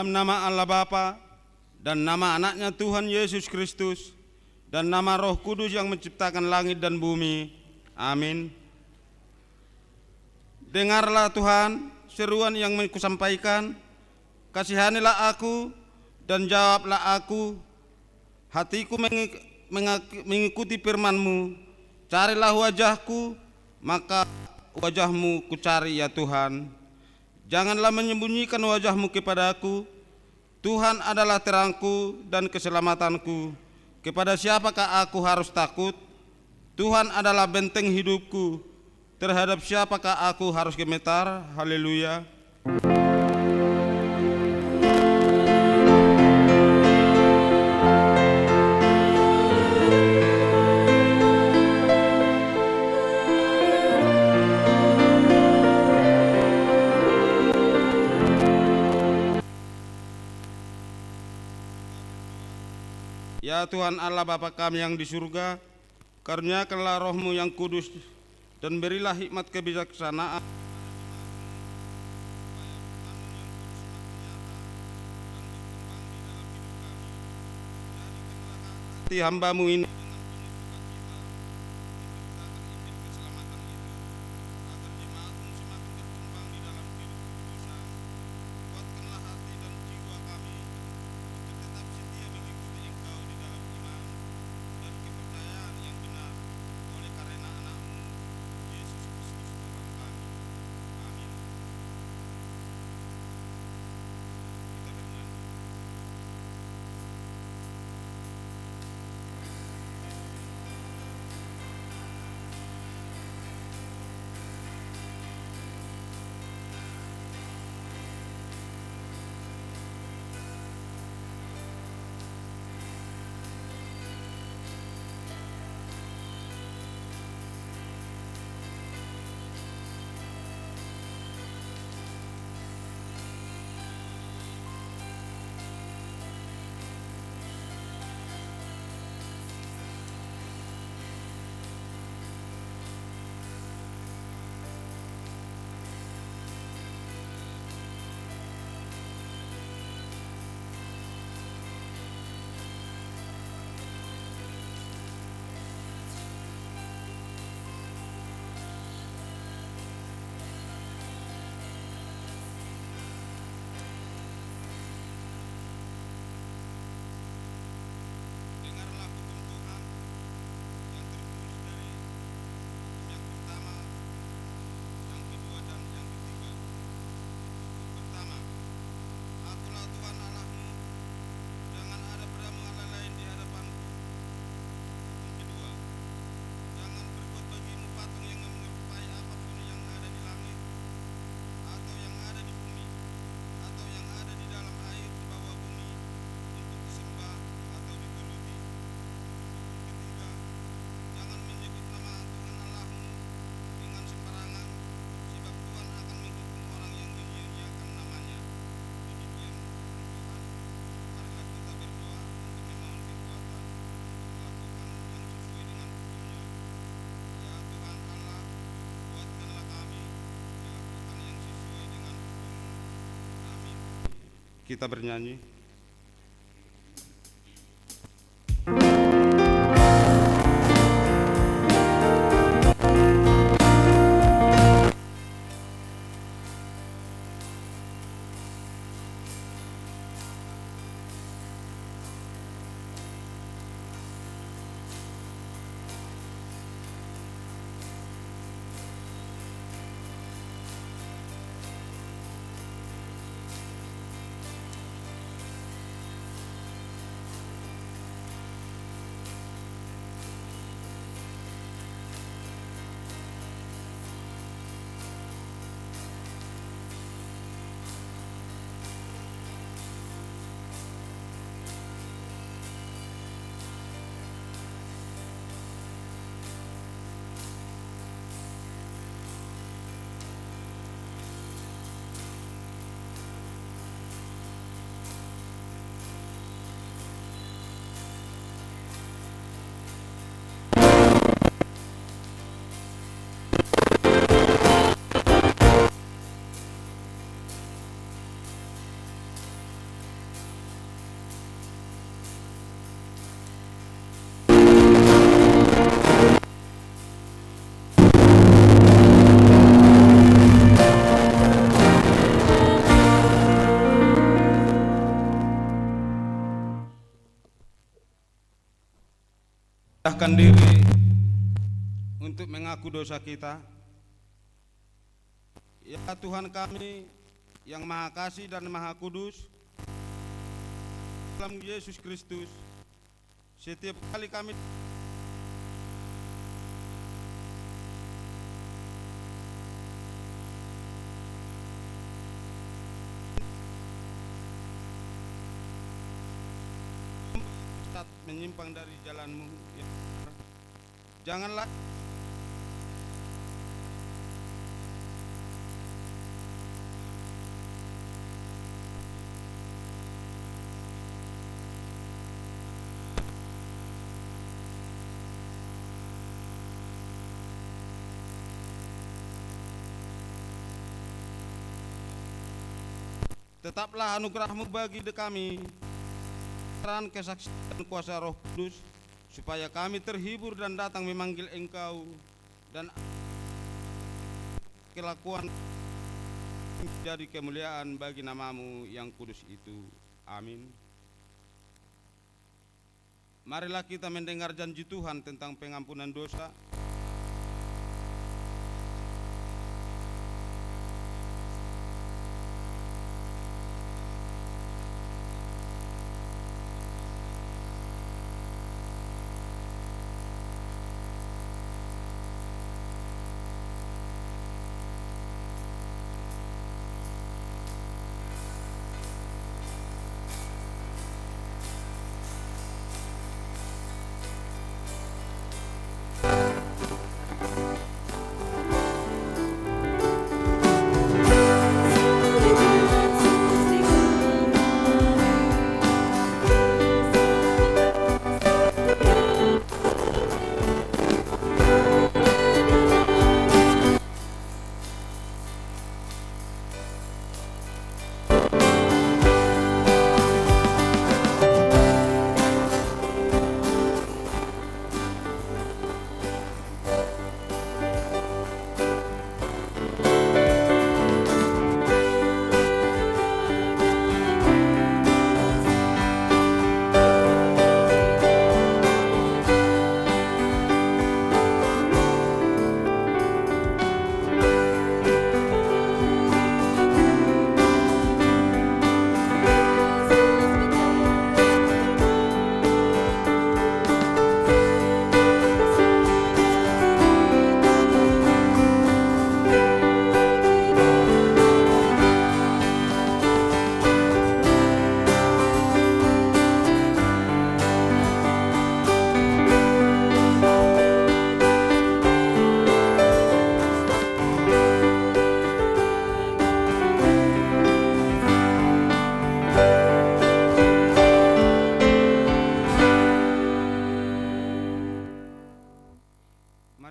Dalam nama Allah Bapa dan nama anaknya Tuhan Yesus Kristus dan nama Roh Kudus yang menciptakan langit dan bumi. Amin. Dengarlah Tuhan seruan yang kusampaikan, kasihanilah aku dan jawablah aku. Hatiku mengikuti firman-Mu. Carilah wajahku, maka wajah-Mu kucari ya Tuhan. Janganlah menyembunyikan wajah-Mu kepadaku. Tuhan adalah terangku dan keselamatanku. Kepada siapakah aku harus takut? Tuhan adalah benteng hidupku. Terhadap siapakah aku harus gemetar? Haleluya. Ya Tuhan Allah Bapa kami yang di surga, karuniakanlah Roh-Mu yang kudus dan berilah hikmat kebijaksanaan hati hamba-Mu ini kita bernyanyi. Serahkan diri untuk mengaku dosa kita. Ya Tuhan kami yang Maha Kasih dan Maha Kudus, dalam Yesus Kristus, setiap kali kami menyimpang dari jalan-Mu yang benar, janganlah tetaplah anugerah-Mu bagi kami, peran kesaksian kuasa Roh Kudus, supaya kami terhibur dan datang memanggil Engkau dan kelakuan menjadi kemuliaan bagi nama-Mu yang kudus itu. Amin. Marilah kita mendengar janji Tuhan tentang pengampunan dosa.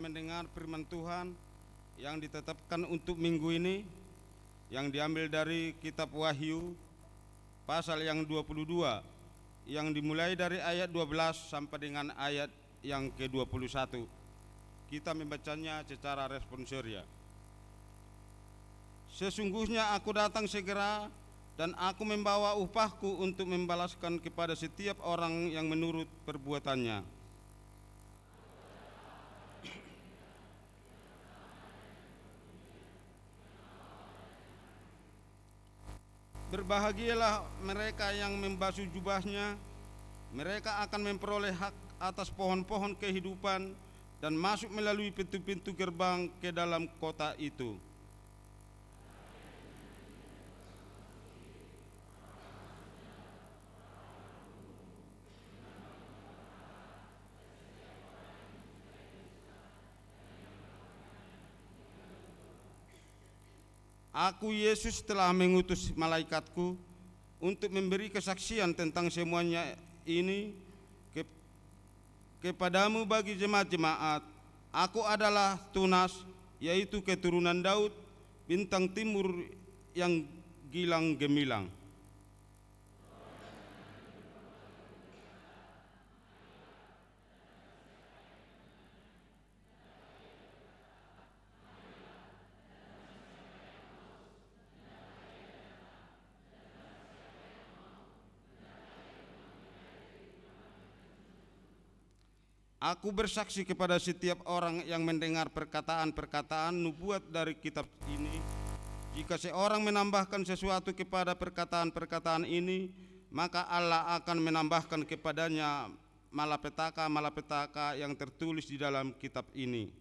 Mendengar firman Tuhan yang ditetapkan untuk minggu ini, yang diambil dari kitab Wahyu pasal yang 22, yang dimulai dari ayat 12 sampai dengan ayat yang ke-21. Kita membacanya secara responsoria. Sesungguhnya aku datang segera, dan aku membawa upahku untuk membalaskan kepada setiap orang yang menurut perbuatannya. Berbahagialah mereka yang membasuh jubahnya, mereka akan memperoleh hak atas pohon-pohon kehidupan dan masuk melalui pintu-pintu gerbang ke dalam kota itu. Aku Yesus telah mengutus malaikatku untuk memberi kesaksian tentang semuanya ini kepadamu bagi jemaat-jemaat. Aku adalah Tunas, yaitu keturunan Daud, bintang timur yang gilang gemilang. Aku bersaksi kepada setiap orang yang mendengar perkataan-perkataan nubuat dari kitab ini, jika seorang menambahkan sesuatu kepada perkataan-perkataan ini, maka Allah akan menambahkan kepadanya malapetaka-malapetaka yang tertulis di dalam kitab ini.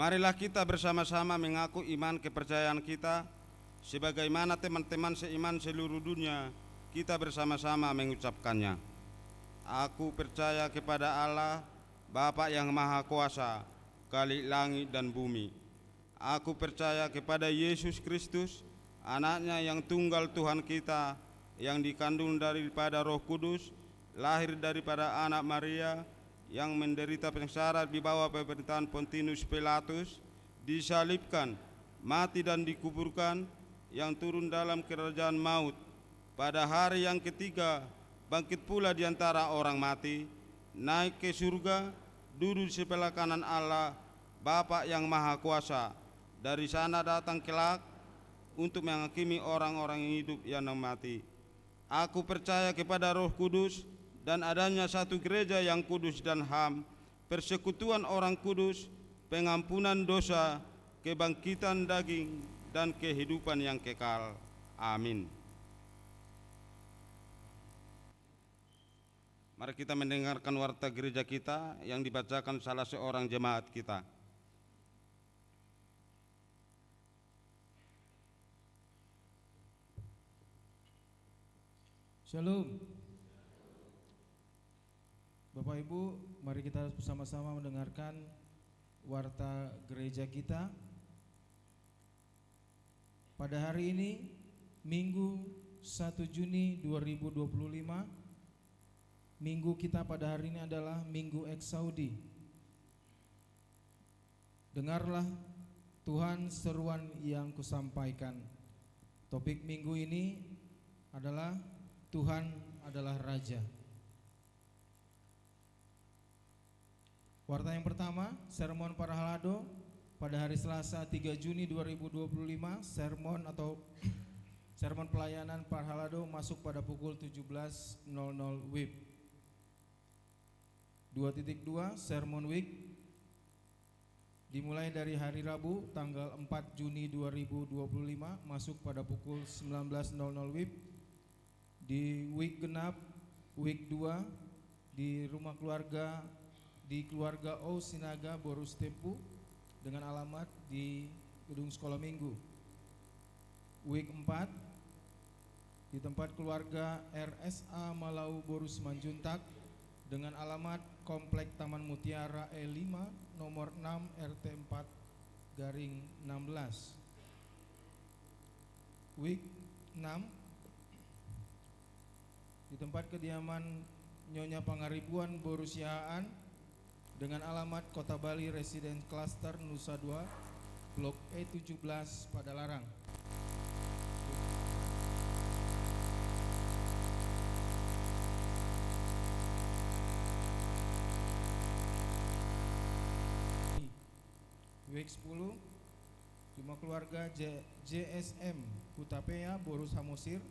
Marilah kita bersama-sama mengaku iman kepercayaan kita, sebagaimana teman-teman seiman seluruh dunia kita bersama-sama mengucapkannya. Aku percaya kepada Allah, Bapa yang Maha Kuasa, Khalik langit dan bumi. Aku percaya kepada Yesus Kristus, Anaknya yang tunggal Tuhan kita, yang dikandung daripada Roh Kudus, lahir daripada anak Maria, yang menderita sengsara di bawah pemerintahan Pontius Pilatus, disalibkan, mati dan dikuburkan, yang turun dalam kerajaan maut, pada hari yang ketiga bangkit pula di antara orang mati, naik ke surga, duduk di sebelah kanan Allah, Bapa yang Maha Kuasa. Dari sana datang kelak untuk menghakimi orang-orang yang hidup yang mati. Aku percaya kepada Roh Kudus dan adanya satu gereja yang kudus dan ham, persekutuan orang kudus, pengampunan dosa, kebangkitan daging, dan kehidupan yang kekal. Amin. Mari kita mendengarkan warta gereja kita yang dibacakan salah seorang jemaat kita. Shalom. Bapak Ibu, mari kita bersama-sama mendengarkan warta gereja kita. Pada hari ini, Minggu 1 Juni 2025, Minggu kita pada hari ini adalah Minggu Eksaudi. Dengarlah Tuhan seruan yang kusampaikan. Topik minggu ini adalah Tuhan adalah Raja. Warta yang pertama, sermon para halado pada hari Selasa 3 Juni 2025 sermon atau sermon pelayanan Parhalado masuk pada pukul 17.00 WIB. 2.2 Sermon Week dimulai dari hari Rabu tanggal 4 Juni 2025 masuk pada pukul 19.00 WIB. Di week genap, week 2 di rumah keluarga di keluarga O Sinaga Borus Tempu dengan alamat di gedung sekolah minggu. Week 4 di tempat keluarga RSA Malau Borus Manjuntak dengan alamat Komplek Taman Mutiara E5 nomor 6 RT 4/16. Week 6 di tempat kediaman Nyonya Pangaribuan Borus Yahaan dengan alamat Kota Bali Resident Cluster Nusa 2 Blok E17 Padalarang. Week 10 rumah keluarga JSM Hutapea Borus Samosir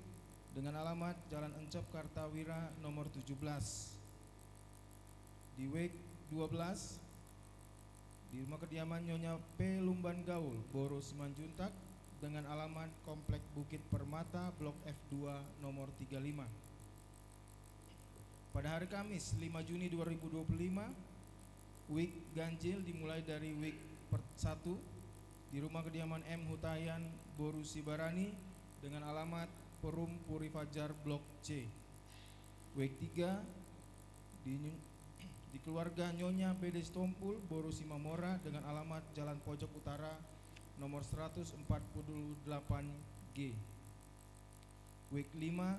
dengan alamat Jalan Encep Kartawira nomor 17. Di week 12 di rumah kediaman Nyonya P. Lumban Gaul Borus Manjuntak dengan alamat Komplek Bukit Permata Blok F2 nomor 35. Pada hari Kamis 5 Juni 2025 week ganjil dimulai dari week 1 di rumah kediaman M. Hutayan Borus Sibarani dengan alamat Perum Puri Fajar Blok C. Week 3 di keluarga Nyonya Bede Stompul Borus Simamora dengan alamat Jalan Pojok Utara nomor 148G. Week 5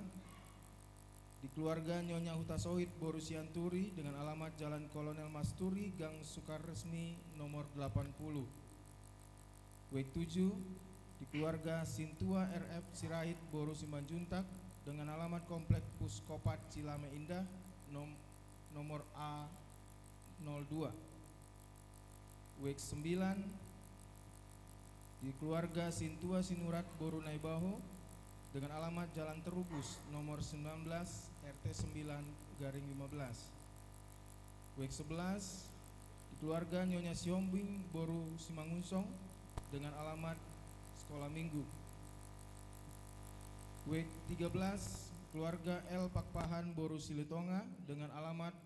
di keluarga Nyonya Hutasohid Borus Yanturi dengan alamat Jalan Kolonel Masturi Gang Sukaresmi nomor 80. Week 7 di keluarga Sintua RF Sirait Borus Simanjuntak dengan alamat Komplek Puskopat Cilame Indah nomor A02. Week 9 di keluarga Sintua Sinurat Boru Naibaho dengan alamat Jalan Terubus nomor 19 RT 9/15. Week 11 di keluarga Nyonya Siombing Boru Simangunsong dengan alamat Sekolah Minggu. Week 13 keluarga L Pakpahan Boru Silitonga dengan alamat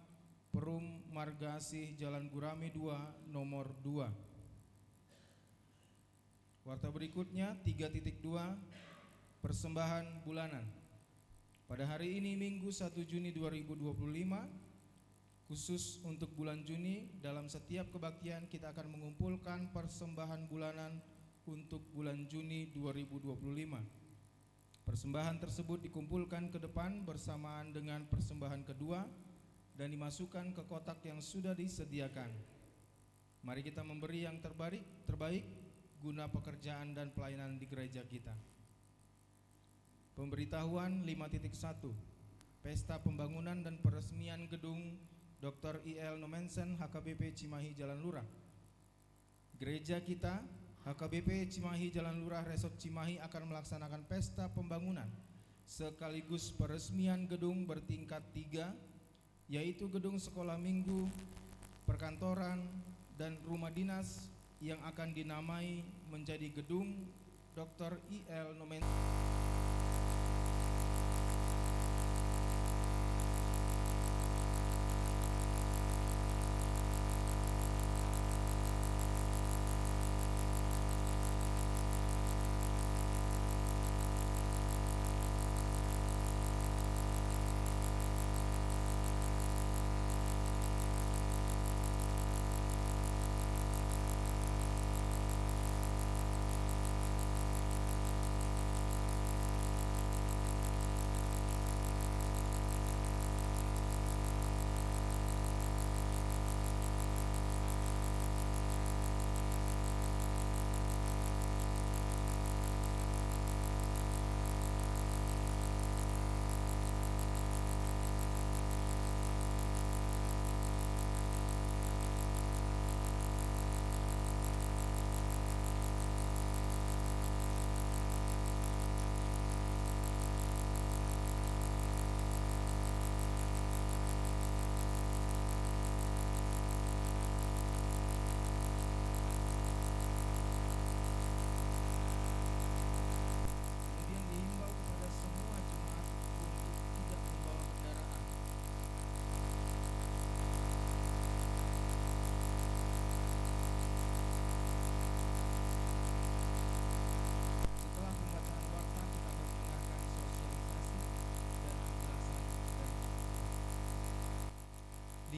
Perum Marga Asih Jalan Gurame 2 nomor 2. Warta berikutnya 3.2 Persembahan bulanan. Pada hari ini Minggu 1 Juni 2025 khusus untuk bulan Juni dalam setiap kebaktian kita akan mengumpulkan persembahan bulanan untuk bulan Juni 2025. Persembahan tersebut dikumpulkan ke depan bersamaan dengan persembahan kedua dan dimasukkan ke kotak yang sudah disediakan. Mari kita memberi yang terbaik guna pekerjaan dan pelayanan di gereja kita. Pemberitahuan 5.1 Pesta Pembangunan dan Peresmian Gedung Dr. I.L. Nomensen HKBP Cimahi Jalan Lurah. Gereja kita HKBP Cimahi Jalan Lurah Resort Cimahi akan melaksanakan pesta pembangunan sekaligus peresmian gedung bertingkat 3 yaitu gedung sekolah minggu, perkantoran, dan rumah dinas yang akan dinamai menjadi gedung Dr. I.L. Nomensen.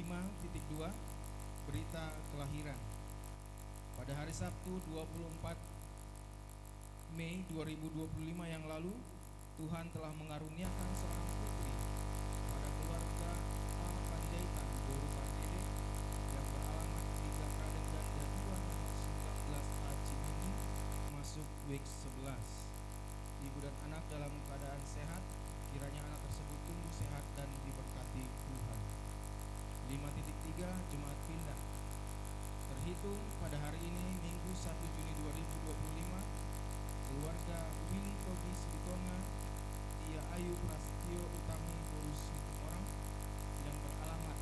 5.2 Berita kelahiran. Pada hari Sabtu 24 Mei 2025 yang lalu, Tuhan telah mengaruniakan seorang putri pada keluarga Al Panjaitan Boru Partede yang beralamat di Gang Raden Ganda 2 nomor 19A Cimindi masuk WIG 11. Ibu dan anak dalam keadaan sehat, kiranya anak tersebut tumbuh sehat dan diberkati Tuhan. 5.3 Jemaat pindah. Terhitung pada hari ini Minggu 1 Juni 2025, keluarga Willy Togi Sitonga, Dia Ayu Prasetyo Utami Boru Situmorang yang beralamat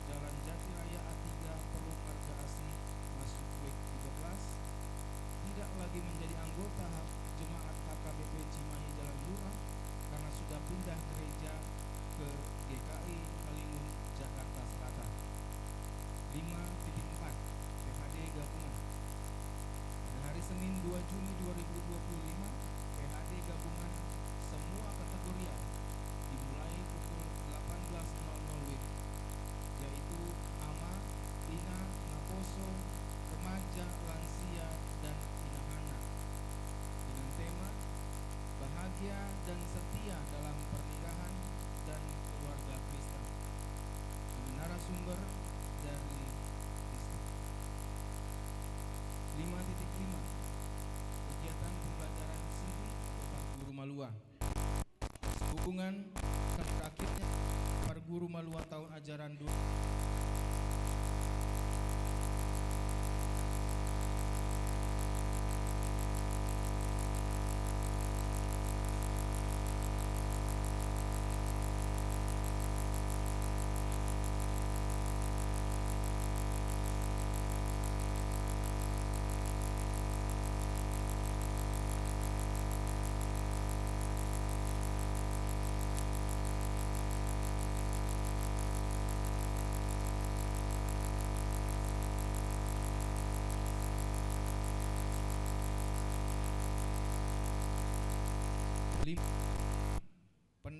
Jalan Jati Raya A3 Perum Marga Asih masuk WIG 13 tidak lagi menjadi anggota jemaat HKBP Cimahi Jalan Lurah karena sudah pindah gereja ke GKI Halimun Jakarta Selatan. 5.4 PHD gabungan. Pada hari Senin 2 Juni 2025, PHD gabungan semua kategorial dimulai pukul 18.00 WIB, yaitu AMA, INA, NAPOSO, Remaja, Lansia, dan Inahana, dengan tema Bahagia dan Setia dalam Pernikahan dan Keluarga Kristen, dengan narasumber dari Kristen. 5.5 Kegiatan pembelajaran sini Pak Guru Malua. Sehubungan berakhirnya Pak Guru Malua tahun ajaran 2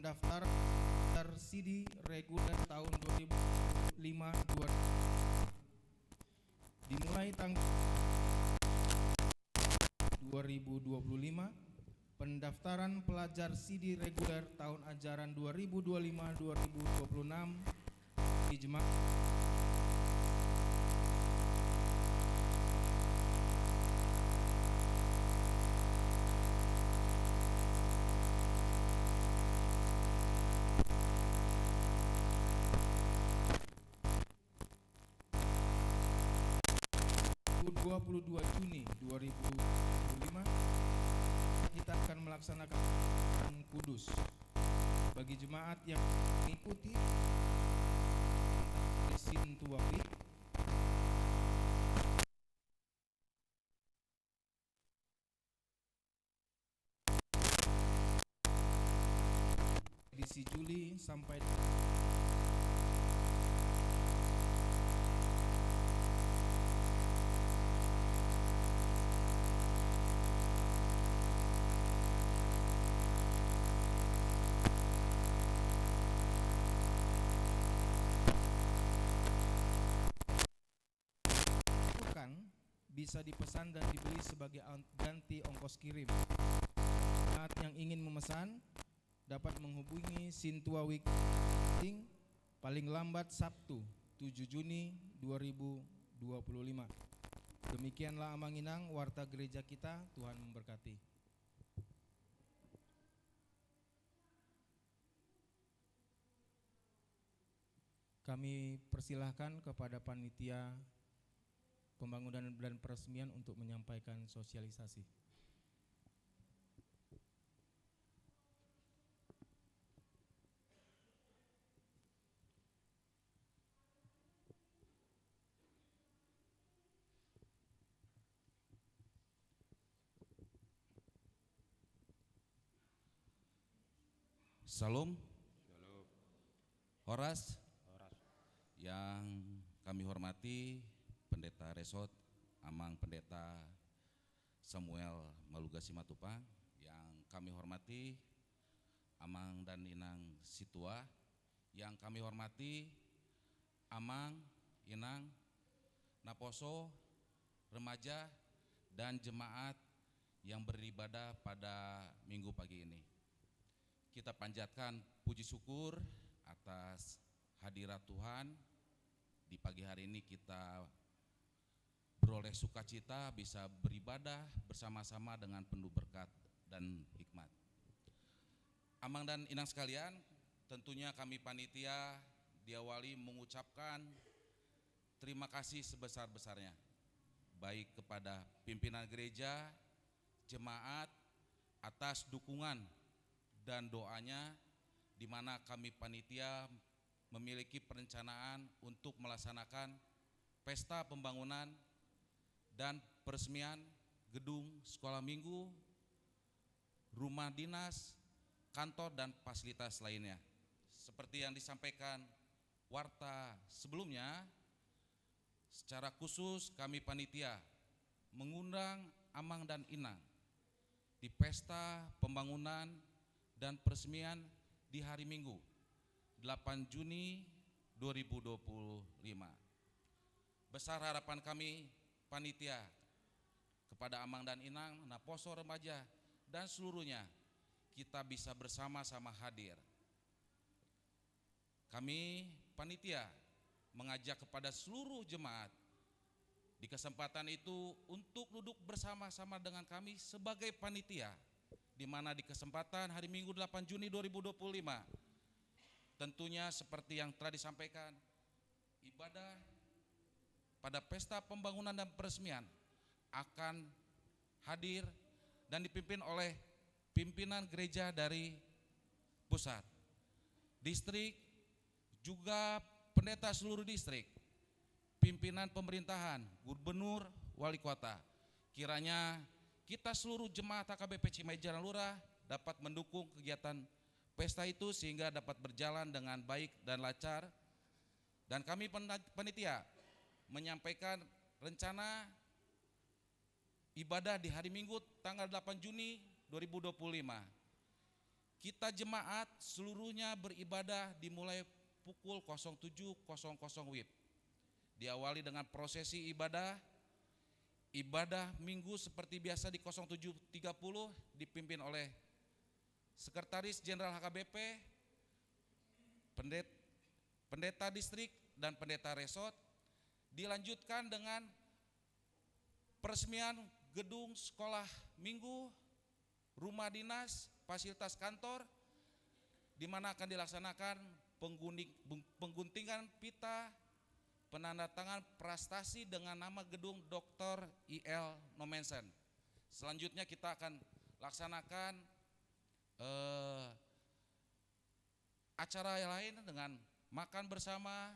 pendaftar CD reguler tahun 2005 dimulai tanggal 2025. Pendaftaran pelajar CD reguler tahun ajaran 2025-2026 di jemaat Juni 2025 kita akan melaksanakan kudus bagi jemaat yang mengikuti Sintua WIG edisi Juli sampai bisa dipesan dan dibeli sebagai ganti ongkos kirim. Jemaat yang ingin memesan dapat menghubungi Sintua WIG paling lambat Sabtu 7 Juni 2025. Demikianlah Amanginang warta gereja kita. Tuhan memberkati. Kami persilahkan kepada panitia pembangunan dan peresmian untuk menyampaikan sosialisasi. Salam. Horas. Yang kami hormati Pendeta Resot, Amang Pendeta Samuel Maluga Simatupang, yang kami hormati Amang dan Inang Situa, yang kami hormati Amang, Inang, Naposo, remaja, dan jemaat yang beribadah pada minggu pagi ini. Kita panjatkan puji syukur atas hadirat Tuhan. Di pagi hari ini kita beroleh sukacita bisa beribadah bersama-sama dengan penuh berkat dan hikmat. Amang dan Inang sekalian, tentunya kami panitia diawali mengucapkan terima kasih sebesar-besarnya baik kepada pimpinan gereja, jemaat atas dukungan dan doanya, di mana kami panitia memiliki perencanaan untuk melaksanakan pesta pembangunan dan peresmian gedung sekolah minggu, rumah dinas, kantor dan fasilitas lainnya. Seperti yang disampaikan warta sebelumnya, secara khusus kami panitia mengundang Amang dan Inang di pesta pembangunan dan peresmian di hari Minggu 8 Juni 2025. Besar harapan kami panitia kepada Amang dan Inang, Naposo remaja dan seluruhnya kita bisa bersama-sama hadir. Kami panitia mengajak kepada seluruh jemaat di kesempatan itu untuk duduk bersama-sama dengan kami sebagai panitia, di mana di kesempatan hari Minggu 8 Juni 2025 tentunya seperti yang telah disampaikan, ibadah pada pesta pembangunan dan peresmian akan hadir dan dipimpin oleh pimpinan gereja dari pusat, distrik, juga pendeta seluruh distrik, pimpinan pemerintahan, gubernur, wali kota. Kiranya kita seluruh jemaat HKBP Cimahi Jalan Lurah dapat mendukung kegiatan pesta itu sehingga dapat berjalan dengan baik dan lancar. Dan kami panitia menyampaikan rencana ibadah di hari Minggu tanggal 8 Juni 2025. Kita jemaat seluruhnya beribadah dimulai pukul 07.00 WIB. Diawali dengan prosesi ibadah minggu seperti biasa di 07.30 dipimpin oleh Sekretaris Jenderal HKBP, pendeta distrik dan pendeta resort. Dilanjutkan dengan peresmian gedung sekolah minggu, rumah dinas, fasilitas kantor, di mana akan dilaksanakan pengguntingan pita, penandatangan prestasi dengan nama gedung Dr. I.L. Nomensen. Selanjutnya kita akan laksanakan acara yang lain dengan makan bersama,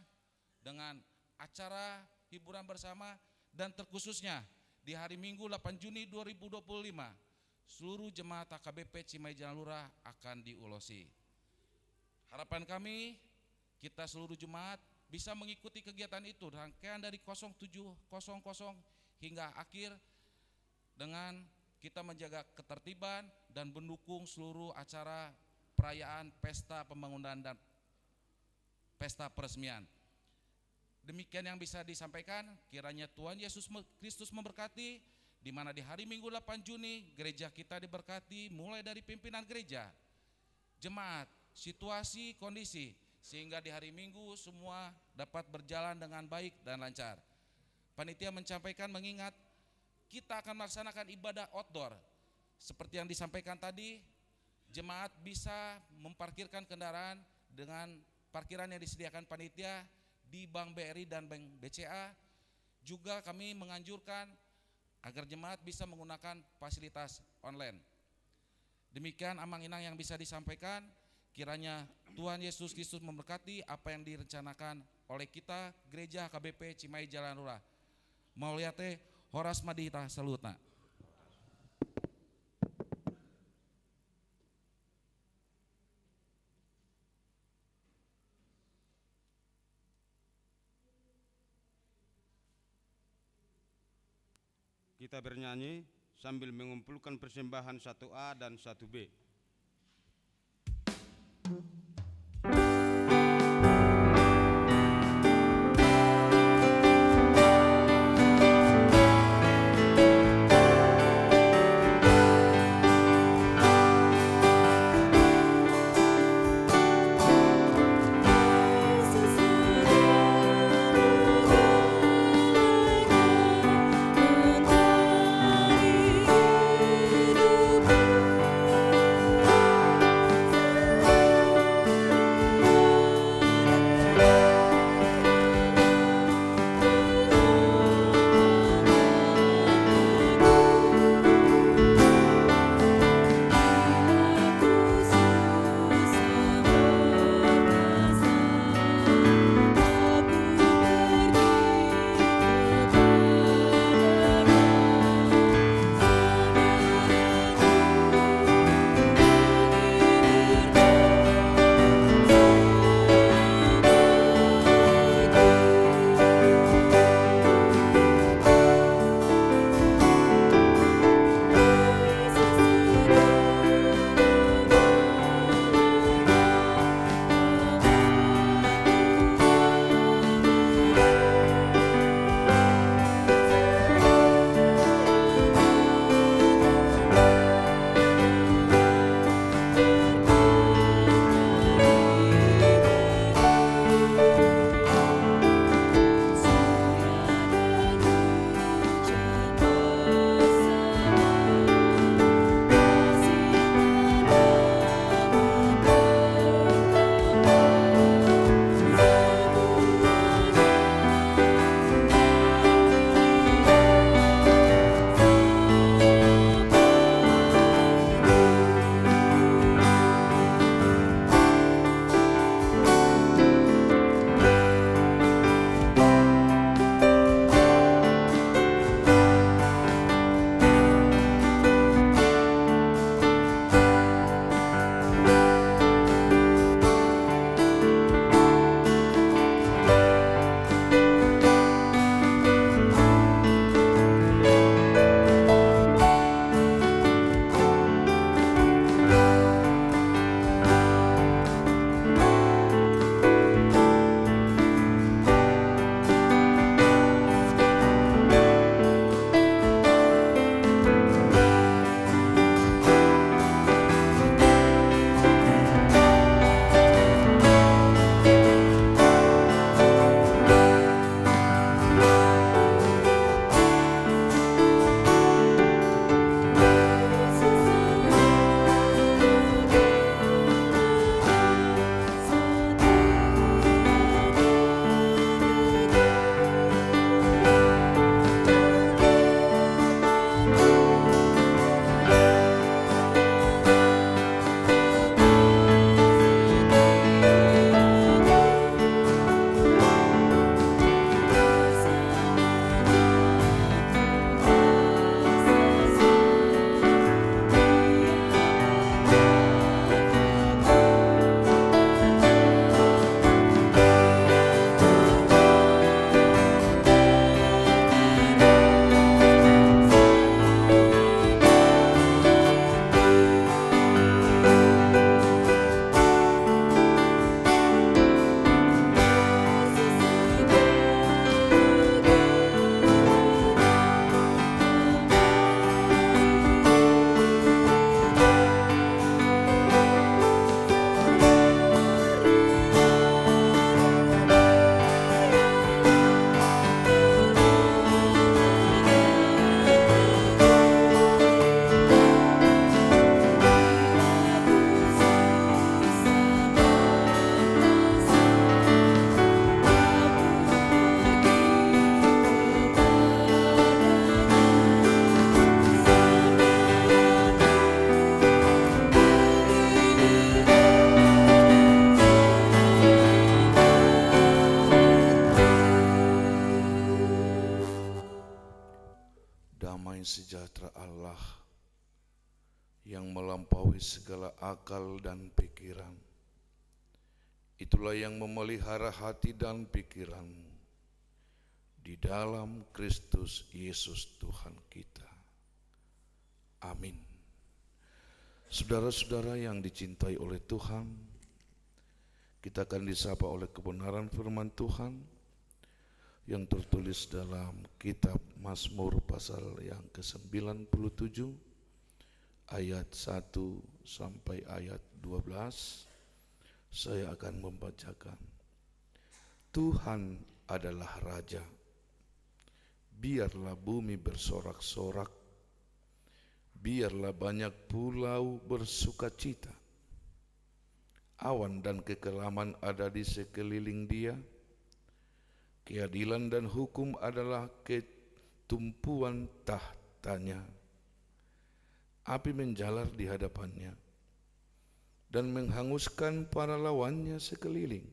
dengan acara hiburan bersama, dan terkhususnya di hari Minggu 8 Juni 2025 seluruh jemaat HKBP Cimahi Jalan Lurah akan diulosi. Harapan kami kita seluruh jemaat bisa mengikuti kegiatan itu rangkaian dari 07.00 hingga akhir dengan kita menjaga ketertiban dan mendukung seluruh acara perayaan pesta pembangunan dan pesta peresmian. Demikian yang bisa disampaikan, kiranya Tuhan Yesus Kristus memberkati, di mana di hari Minggu 8 Juni gereja kita diberkati mulai dari pimpinan gereja, jemaat, situasi, kondisi, sehingga di hari Minggu semua dapat berjalan dengan baik dan lancar. Panitia menyampaikan mengingat kita akan melaksanakan ibadah outdoor. Seperti yang disampaikan tadi, jemaat bisa memparkirkan kendaraan dengan parkiran yang disediakan panitia di Bank BRI dan Bank BCA. Juga kami menganjurkan agar jemaat bisa menggunakan fasilitas online. Demikian Amang Inang yang bisa disampaikan. Kiranya Tuhan Yesus Kristus memberkati apa yang direncanakan oleh kita Gereja HKBP Cimahi Jalan Lurah. Mauliate Horas Madita Salutna. Kita bernyanyi sambil mengumpulkan persembahan 1A dan 1B. damai sejahtera Allah yang melampaui segala akal dan pikiran, itulah yang memelihara hati dan pikiranmu di dalam Kristus Yesus Tuhan kita. Amin. Saudara-saudara yang dicintai oleh Tuhan, kita akan disapa oleh kebenaran firman Tuhan yang tertulis dalam kitab Mazmur pasal yang ke-97 ayat 1 sampai ayat 12. Saya akan membacakan. Tuhan adalah Raja, biarlah bumi bersorak-sorak, biarlah banyak pulau bersukacita. Awan dan kekelaman ada di sekeliling Dia, keadilan dan hukum adalah ketumpuan tahtanya. Api menjalar di hadapannya dan menghanguskan para lawannya sekeliling.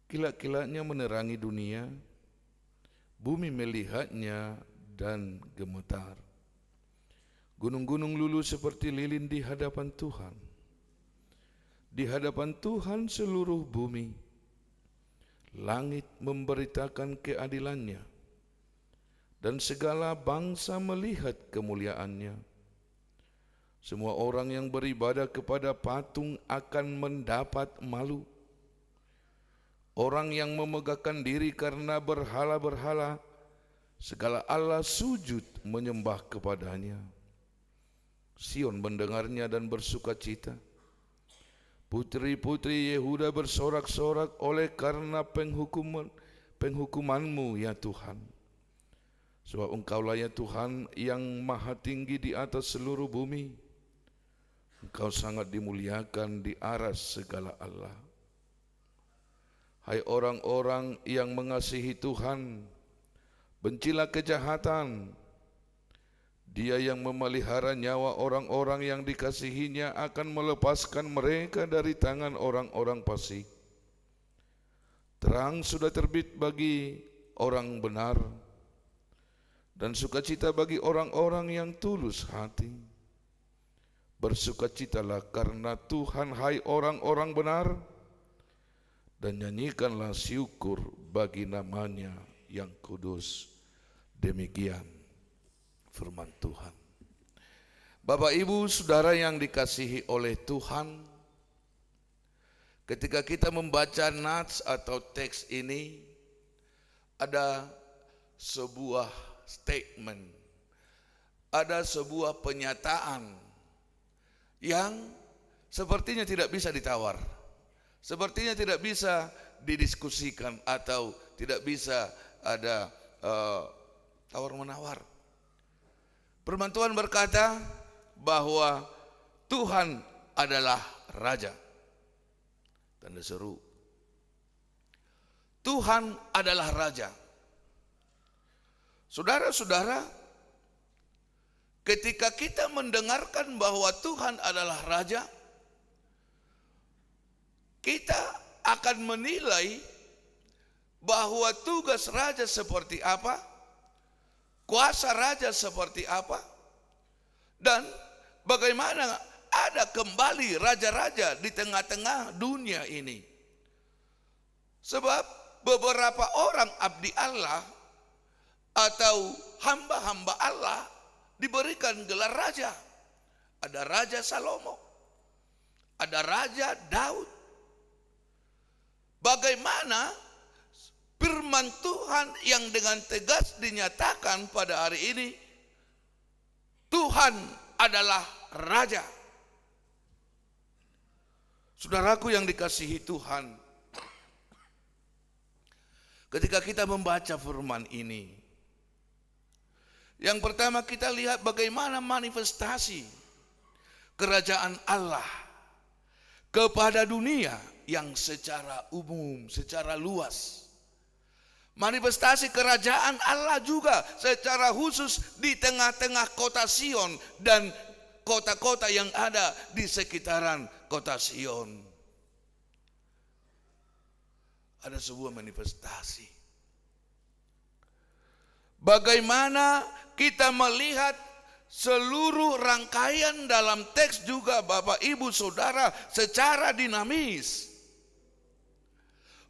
Kilat-kilatnya menerangi dunia, bumi melihatnya dan gemetar. Gunung-gunung luluh seperti lilin di hadapan Tuhan. Di hadapan Tuhan seluruh bumi. Langit memberitakan keadilannya, dan segala bangsa melihat kemuliaannya. Semua orang yang beribadah kepada patung akan mendapat malu. Orang yang memegahkan diri karena berhala-berhala, segala Allah sujud menyembah kepadanya. Sion mendengarnya dan bersukacita. Putri-putri Yehuda bersorak-sorak oleh karena penghukuman-Mu ya Tuhan. Sebab Engkaulah ya Tuhan yang maha tinggi di atas seluruh bumi. Engkau sangat dimuliakan di aras segala Allah. Hai orang-orang yang mengasihi Tuhan, bencilah kejahatan. Dia yang memelihara nyawa orang-orang yang dikasihinya akan melepaskan mereka dari tangan orang-orang fasik. Terang sudah terbit bagi orang benar, dan sukacita bagi orang-orang yang tulus hati. Bersukacitalah karena Tuhan, hai orang-orang benar, dan nyanyikanlah syukur bagi namanya yang kudus. Demikian firman Tuhan. Bapak, Ibu, Saudara yang dikasihi oleh Tuhan, ketika kita membaca nats atau teks ini, ada sebuah statement, ada sebuah penyataan yang sepertinya tidak bisa ditawar, sepertinya tidak bisa didiskusikan atau tidak bisa ada tawar-menawar. Firman Tuhan berkata bahwa Tuhan adalah Raja. Tanda seru. Tuhan adalah Raja. Saudara-saudara, ketika kita mendengarkan bahwa Tuhan adalah Raja, kita akan menilai bahwa tugas Raja seperti apa, kuasa Raja seperti apa, dan bagaimana ada kembali raja-raja di tengah-tengah dunia ini. Sebab beberapa orang abdi Allah atau hamba-hamba Allah diberikan gelar raja. Ada Raja Salomo, ada Raja Daud. Bagaimana firman Tuhan yang dengan tegas dinyatakan pada hari ini, Tuhan adalah Raja. Saudaraku yang dikasihi Tuhan, ketika kita membaca firman ini, yang pertama kita lihat bagaimana manifestasi kerajaan Allah kepada dunia yang secara umum, secara luas. Manifestasi kerajaan Allah juga secara khusus di tengah-tengah kota Sion dan kota-kota yang ada di sekitaran kota Sion. Ada sebuah manifestasi. Bagaimana kita melihat seluruh rangkaian dalam teks juga Bapak Ibu Saudara secara dinamis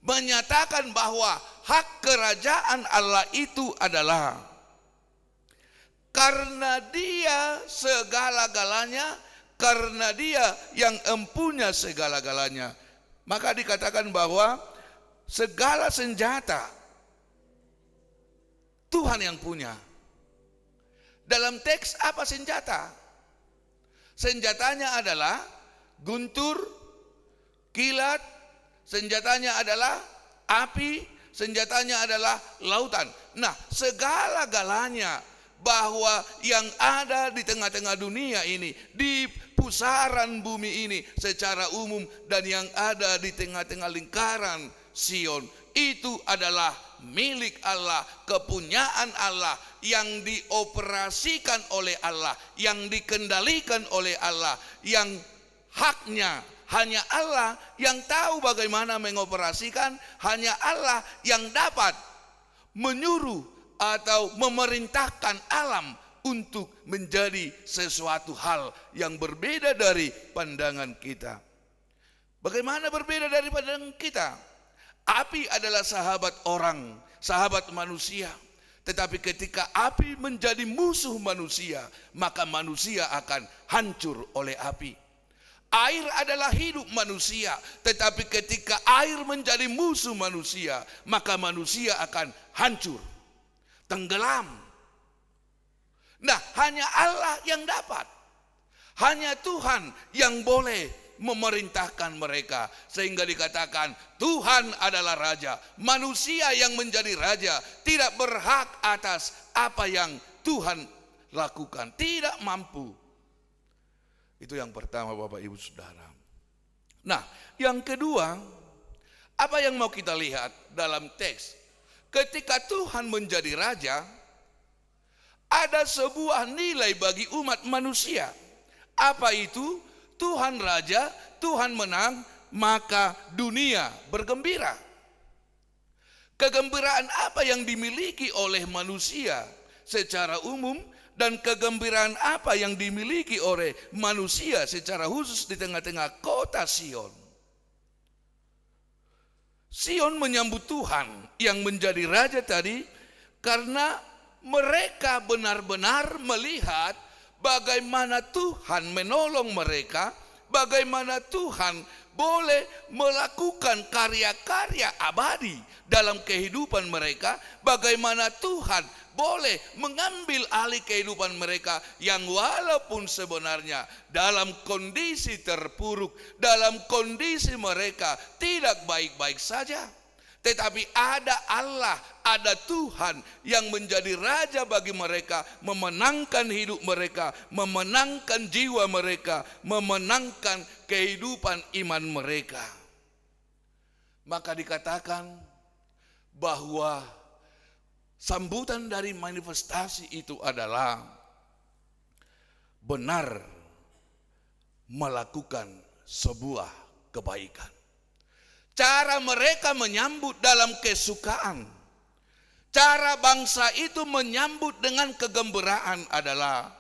menyatakan bahwa hak kerajaan Allah itu adalah karena Dia segala-galanya, karena Dia yang empunya segala-galanya. Maka dikatakan bahwa segala senjata Tuhan yang punya. Dalam teks apa senjata? Senjatanya adalah guntur, kilat, senjatanya adalah api, senjatanya adalah lautan. Nah, segala-galanya bahwa yang ada di tengah-tengah dunia ini, di pusaran bumi ini secara umum, dan yang ada di tengah-tengah lingkaran Sion, itu adalah milik Allah, kepunyaan Allah, yang dioperasikan oleh Allah, yang dikendalikan oleh Allah, yang haknya hanya Allah yang tahu bagaimana mengoperasikan, hanya Allah yang dapat menyuruh atau memerintahkan alam untuk menjadi sesuatu hal yang berbeda dari pandangan kita. Bagaimana berbeda dari pandangan kita? Api adalah sahabat orang, sahabat manusia. Tetapi ketika api menjadi musuh manusia, maka manusia akan hancur oleh api. Air adalah hidup manusia, tetapi ketika air menjadi musuh manusia, maka manusia akan hancur, tenggelam. Nah, hanya Allah yang dapat, hanya Tuhan yang boleh memerintahkan mereka, sehingga dikatakan Tuhan adalah raja. Manusia yang menjadi raja tidak berhak atas apa yang Tuhan lakukan, tidak mampu. Itu yang pertama Bapak Ibu Saudara. Nah, yang kedua, apa yang mau kita lihat dalam teks? Ketika Tuhan menjadi raja, ada sebuah nilai bagi umat manusia. Apa itu? Tuhan raja, Tuhan menang, maka dunia bergembira. Kegembiraan apa yang dimiliki oleh manusia secara umum, dan kegembiraan apa yang dimiliki oleh manusia secara khusus di tengah-tengah kota Sion? Sion menyambut Tuhan yang menjadi raja tadi karena mereka benar-benar melihat bagaimana Tuhan menolong mereka, bagaimana Tuhan boleh melakukan karya-karya abadi dalam kehidupan mereka, bagaimana Tuhan boleh mengambil alih kehidupan mereka yang walaupun sebenarnya dalam kondisi terpuruk, dalam kondisi mereka tidak baik-baik saja. Tetapi ada Allah, ada Tuhan yang menjadi raja bagi mereka, memenangkan hidup mereka, memenangkan jiwa mereka, memenangkan kehidupan iman mereka. Maka dikatakan bahwa sambutan dari manifestasi itu adalah benar melakukan sebuah kebaikan. Cara mereka menyambut dalam kesukaan, cara bangsa itu menyambut dengan kegembiraan adalah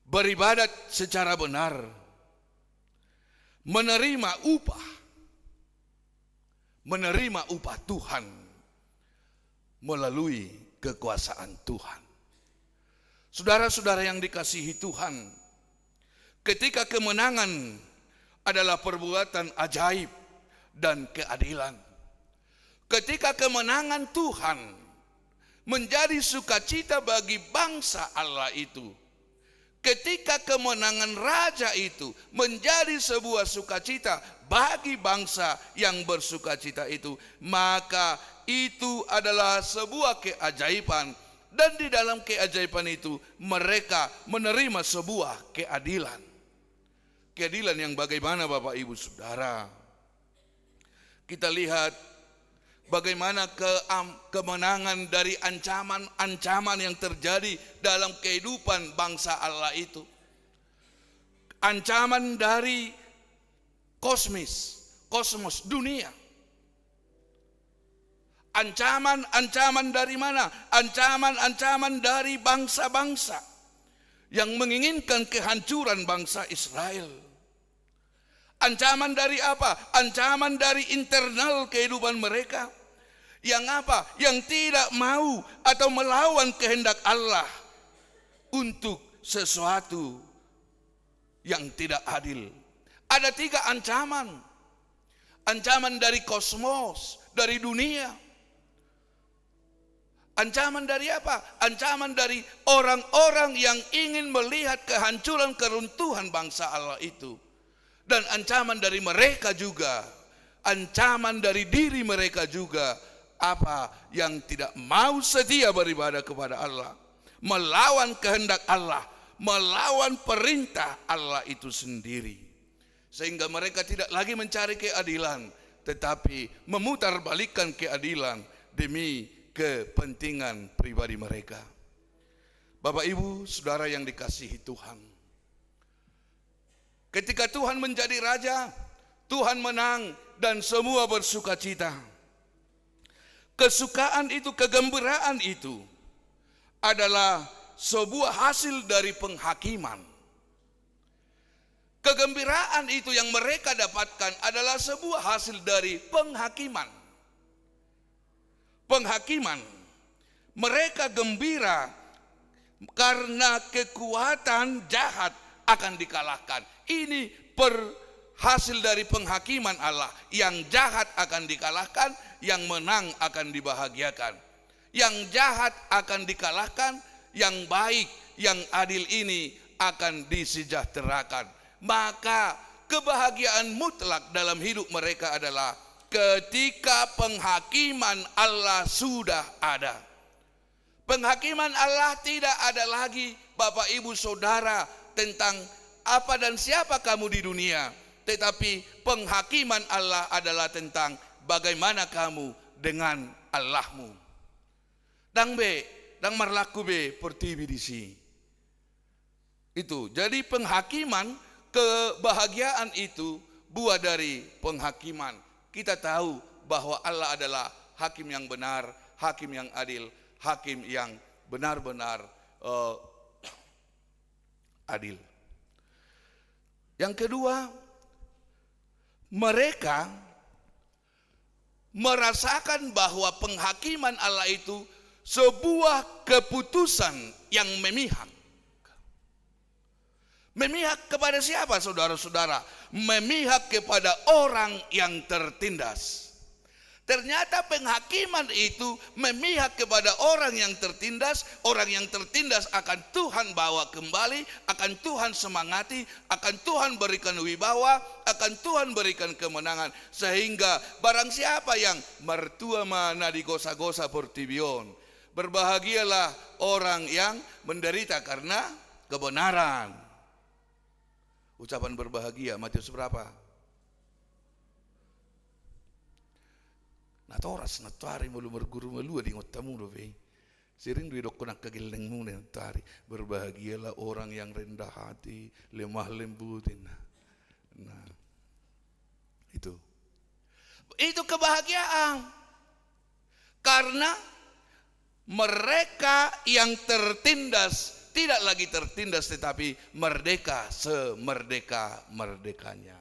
beribadat secara benar, menerima upah Tuhan melalui kekuasaan Tuhan. Saudara-saudara yang dikasihi Tuhan, ketika kemenangan adalah perbuatan ajaib dan keadilan, ketika kemenangan Tuhan menjadi sukacita bagi bangsa Allah itu, ketika kemenangan raja itu menjadi sebuah sukacita bagi bangsa yang bersukacita itu, maka itu adalah sebuah keajaiban. Dan di dalam keajaiban itu mereka menerima sebuah keadilan. Keadilan yang bagaimana Bapak Ibu Saudara? Kita lihat bagaimana kemenangan dari ancaman-ancaman yang terjadi dalam kehidupan bangsa Allah itu. Ancaman dari kosmos dunia. Ancaman-ancaman dari mana? Ancaman-ancaman dari bangsa-bangsa yang menginginkan kehancuran bangsa Israel. Ancaman dari apa? Ancaman dari internal kehidupan mereka. Yang apa? Yang tidak mau atau melawan kehendak Allah untuk sesuatu yang tidak adil. Ada 3 ancaman. Ancaman dari kosmos, dari dunia. Ancaman dari apa? Ancaman dari orang-orang yang ingin melihat kehancuran keruntuhan bangsa Allah itu. Dan ancaman dari mereka juga. Ancaman dari diri mereka juga. Apa? Yang tidak mau setia beribadah kepada Allah. Melawan kehendak Allah. Melawan perintah Allah itu sendiri. Sehingga mereka tidak lagi mencari keadilan. Tetapi memutarbalikkan keadilan demi kepentingan pribadi mereka. Bapak, Ibu, Saudara yang dikasihi Tuhan. Ketika Tuhan menjadi raja, Tuhan menang dan semua bersuka cita. Kesukaan itu, kegembiraan itu adalah sebuah hasil dari penghakiman. Kegembiraan itu yang mereka dapatkan adalah sebuah hasil dari penghakiman. Penghakiman. Mereka gembira karena kekuatan jahat akan dikalahkan. Ini hasil dari penghakiman Allah. Yang jahat akan dikalahkan, yang menang akan dibahagiakan. Yang jahat akan dikalahkan, yang baik, yang adil ini akan disejahterakan. Maka kebahagiaan mutlak dalam hidup mereka adalah ketika penghakiman Allah sudah ada. Penghakiman Allah tidak ada lagi, Bapak, Ibu, Saudara, tentang apa dan siapa kamu di dunia. Tetapi penghakiman Allah adalah tentang bagaimana kamu dengan Allahmu. Dang marlaku be pertiwi di sini. Itu. Jadi penghakiman, kebahagiaan itu buah dari penghakiman. Kita tahu bahwa Allah adalah hakim yang benar, hakim yang adil, hakim yang benar-benar adil. Yang kedua, mereka merasakan bahwa penghakiman Allah itu sebuah keputusan yang memihak. Memihak kepada siapa, saudara-saudara? Memihak kepada orang yang tertindas. Ternyata penghakiman itu memihak kepada orang yang tertindas. Orang yang tertindas akan Tuhan bawa kembali, akan Tuhan semangati, akan Tuhan berikan wibawa, akan Tuhan berikan kemenangan. Sehingga barang siapa yang mertua mana digosa-gosa portibion, berbahagialah orang yang menderita karena kebenaran. Ucapan berbahagia Matius berapa? Natoras natari mulu berguru melua di ngotamu do be. Sering duit dok nak kageleng mu natari. Berbahagialah orang yang rendah hati, lemah lembutin. Nah, itu kebahagiaan. Karena mereka yang tertindas tidak lagi tertindas, tetapi merdeka semerdeka-merdekanya.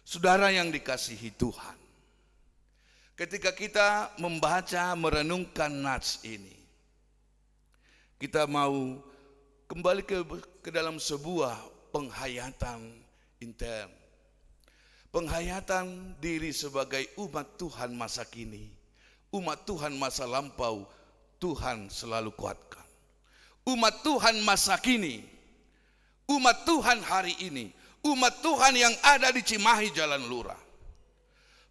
Saudara yang dikasihi Tuhan, ketika kita membaca, merenungkan nats ini, kita mau kembali ke dalam sebuah penghayatan intern. Penghayatan diri sebagai umat Tuhan masa kini. Umat Tuhan masa lampau, Tuhan selalu kuatkan. Umat Tuhan masa kini, umat Tuhan hari ini, umat Tuhan yang ada di Cimahi Jalan Lurah.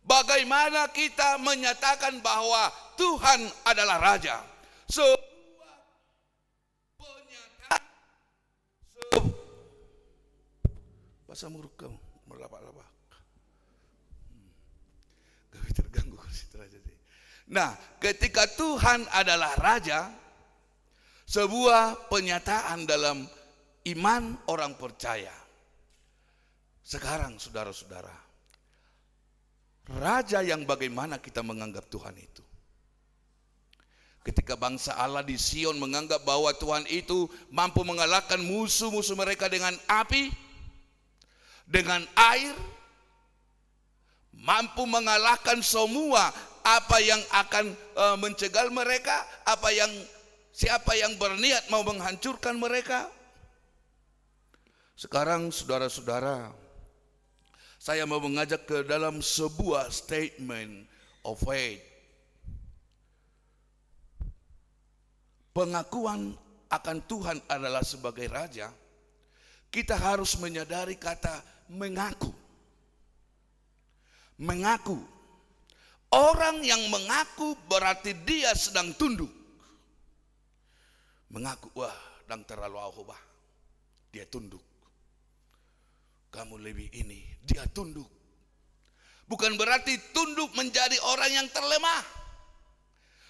Bagaimana kita menyatakan bahwa Tuhan adalah Raja? Sebuah pernyataan. Bahasa muruk kamu, merlapa-lapa. Gak terganggu situ aja. Nah, ketika Tuhan adalah Raja, sebuah pernyataan dalam iman orang percaya. Sekarang saudara-saudara, Raja yang bagaimana kita menganggap Tuhan itu? Ketika bangsa Allah di Sion menganggap bahwa Tuhan itu mampu mengalahkan musuh-musuh mereka dengan api, dengan air, mampu mengalahkan semua apa yang akan mencegal mereka, siapa yang berniat mau menghancurkan mereka. Sekarang saudara-saudara, saya mau mengajak ke dalam sebuah statement of faith. Pengakuan akan Tuhan adalah sebagai Raja. Kita harus menyadari kata mengaku. Mengaku. Orang yang mengaku berarti dia sedang tunduk. Mengaku, wah, dang terlalu ahobah. Dia tunduk. Kamu lebih ini, dia tunduk. Bukan berarti tunduk menjadi orang yang terlemah.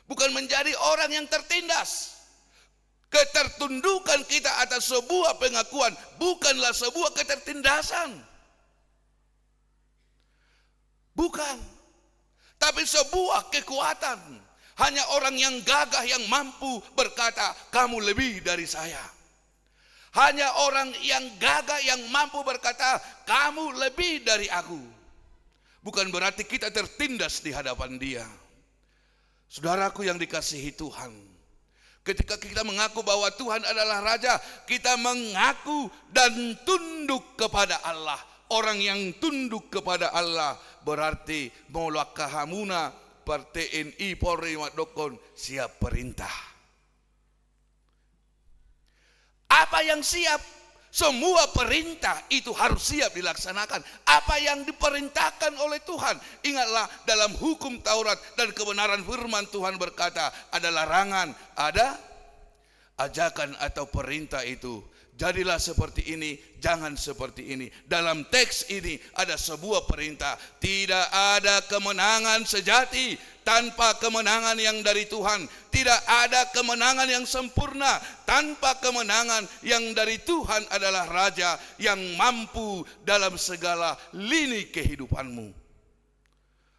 Bukan menjadi orang yang tertindas. Ketertundukan kita atas sebuah pengakuan bukanlah sebuah ketertindasan. Bukan. Tapi sebuah kekuatan. Hanya orang yang gagah yang mampu berkata, kamu lebih dari saya. Hanya orang yang gagah yang mampu berkata, kamu lebih dari aku. Bukan berarti kita tertindas di hadapan dia. Saudaraku yang dikasihi Tuhan, ketika kita mengaku bahwa Tuhan adalah Raja, kita mengaku dan tunduk kepada Allah. Orang yang tunduk kepada Allah berarti molak kahamuna per TNI Polri Wadokon siap perintah. Apa yang siap? Semua perintah itu harus siap dilaksanakan. Apa yang diperintahkan oleh Tuhan. Ingatlah dalam hukum Taurat dan kebenaran firman Tuhan berkata, ada larangan, ada ajakan atau perintah itu. Jadilah seperti ini, jangan seperti ini. Dalam teks ini ada sebuah perintah. Tidak ada kemenangan sejati tanpa kemenangan yang dari Tuhan. Tidak ada kemenangan yang sempurna tanpa kemenangan yang dari Tuhan adalah Raja yang mampu dalam segala lini kehidupanmu.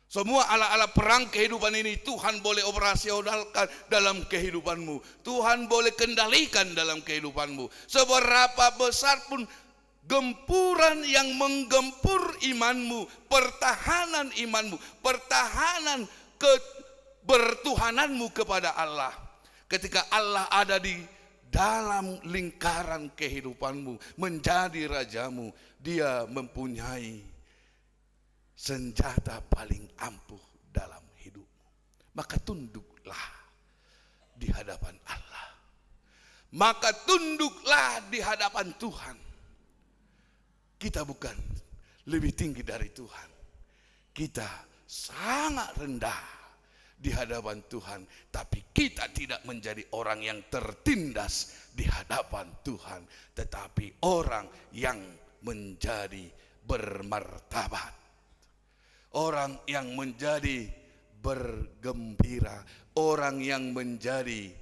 Semua ala-ala perang kehidupan ini Tuhan boleh operasionalkan dalam kehidupanmu. Tuhan boleh kendalikan dalam kehidupanmu. Seberapa besar pun gempuran yang menggempur imanmu, pertahanan imanmu, pertahanan bertuhananmu kepada Allah. Ketika Allah ada di dalam lingkaran kehidupanmu, menjadi rajamu, dia mempunyai senjata paling ampuh dalam hidupmu. Maka tunduklah di hadapan Allah. Maka tunduklah di hadapan Tuhan. Kita bukan lebih tinggi dari Tuhan. Kita sangat rendah di hadapan Tuhan. Tapi kita tidak menjadi orang yang tertindas di hadapan Tuhan. Tetapi orang yang menjadi bermartabat. Orang yang menjadi bergembira, orang yang menjadi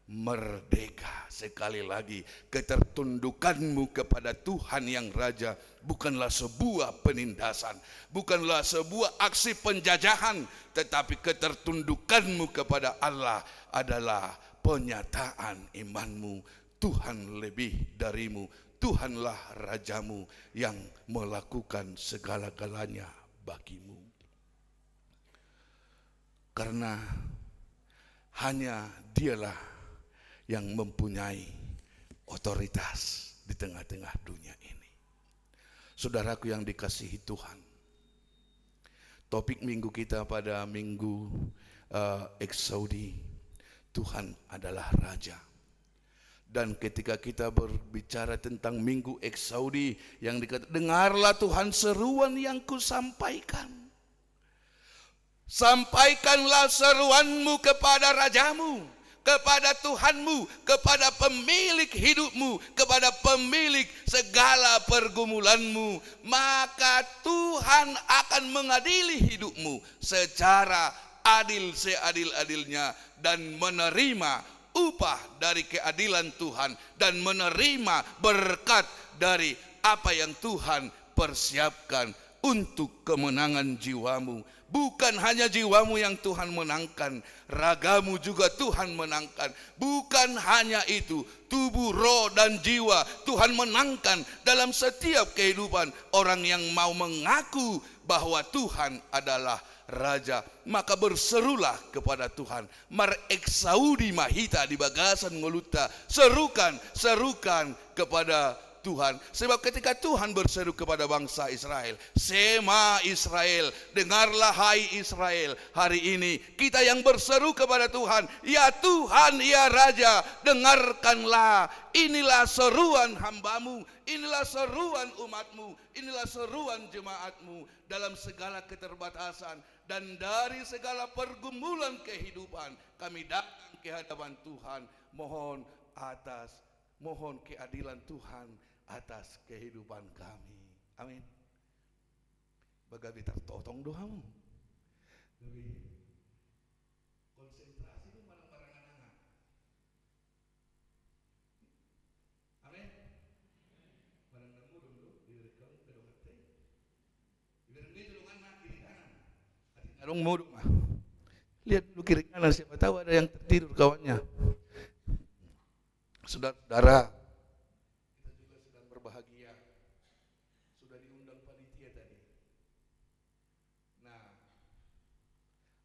merdeka. Sekali lagi, ketertundukanmu kepada Tuhan yang Raja bukanlah sebuah penindasan, bukanlah sebuah aksi penjajahan, tetapi ketertundukanmu kepada Allah adalah penyataan imanmu. Tuhan lebih darimu, Tuhanlah Rajamu yang melakukan segala-galanya bagimu. Karena hanya dialah yang mempunyai otoritas di tengah-tengah dunia ini. Saudaraku yang dikasihi Tuhan, topik minggu kita pada minggu Eksaudi, Tuhan adalah Raja. Dan ketika kita berbicara tentang minggu Eksaudi yang dikatakan, dengarlah Tuhan seruan yang kusampaikan. Sampaikanlah seruanmu kepada Rajamu, kepada Tuhanmu, kepada pemilik hidupmu, kepada pemilik segala pergumulanmu. Maka Tuhan akan mengadili hidupmu secara adil seadil-adilnya dan menerima upah dari keadilan Tuhan dan menerima berkat dari apa yang Tuhan persiapkan untuk kemenangan jiwamu. Bukan hanya jiwamu yang Tuhan menangkan, ragamu juga Tuhan menangkan. Bukan hanya itu, tubuh, roh, dan jiwa Tuhan menangkan dalam setiap kehidupan orang yang mau mengaku bahwa Tuhan adalah Raja. Maka berserulah kepada Tuhan. Mar exaudi mahita di bagasan ngoluta. Serukan kepada Tuhan. Sebab ketika Tuhan berseru kepada bangsa Israel, Sema Israel, dengarlah hai Israel. Hari ini kita yang berseru kepada Tuhan, ya Tuhan, ya Raja, dengarkanlah. Inilah seruan hambamu, inilah seruan umatmu, inilah seruan jemaatmu dalam segala keterbatasan dan dari segala pergumulan kehidupan. Kami datang ke hadapan Tuhan, mohon keadilan Tuhan atas kehidupan kami. Amin. Bagawi tertotong doamu. Konsentrasi itu barang-barangan. Amin. Barang nemu dulu direkam ke doa. Ibarat tulungan mah kiri kanan. Arung muduk mah. Lihat dulu kiri kanan, siapa tahu ada yang tertidur kawannya. Saudara, kita juga sedang berbahagia. Sudah diundang panitia tadi. Nah,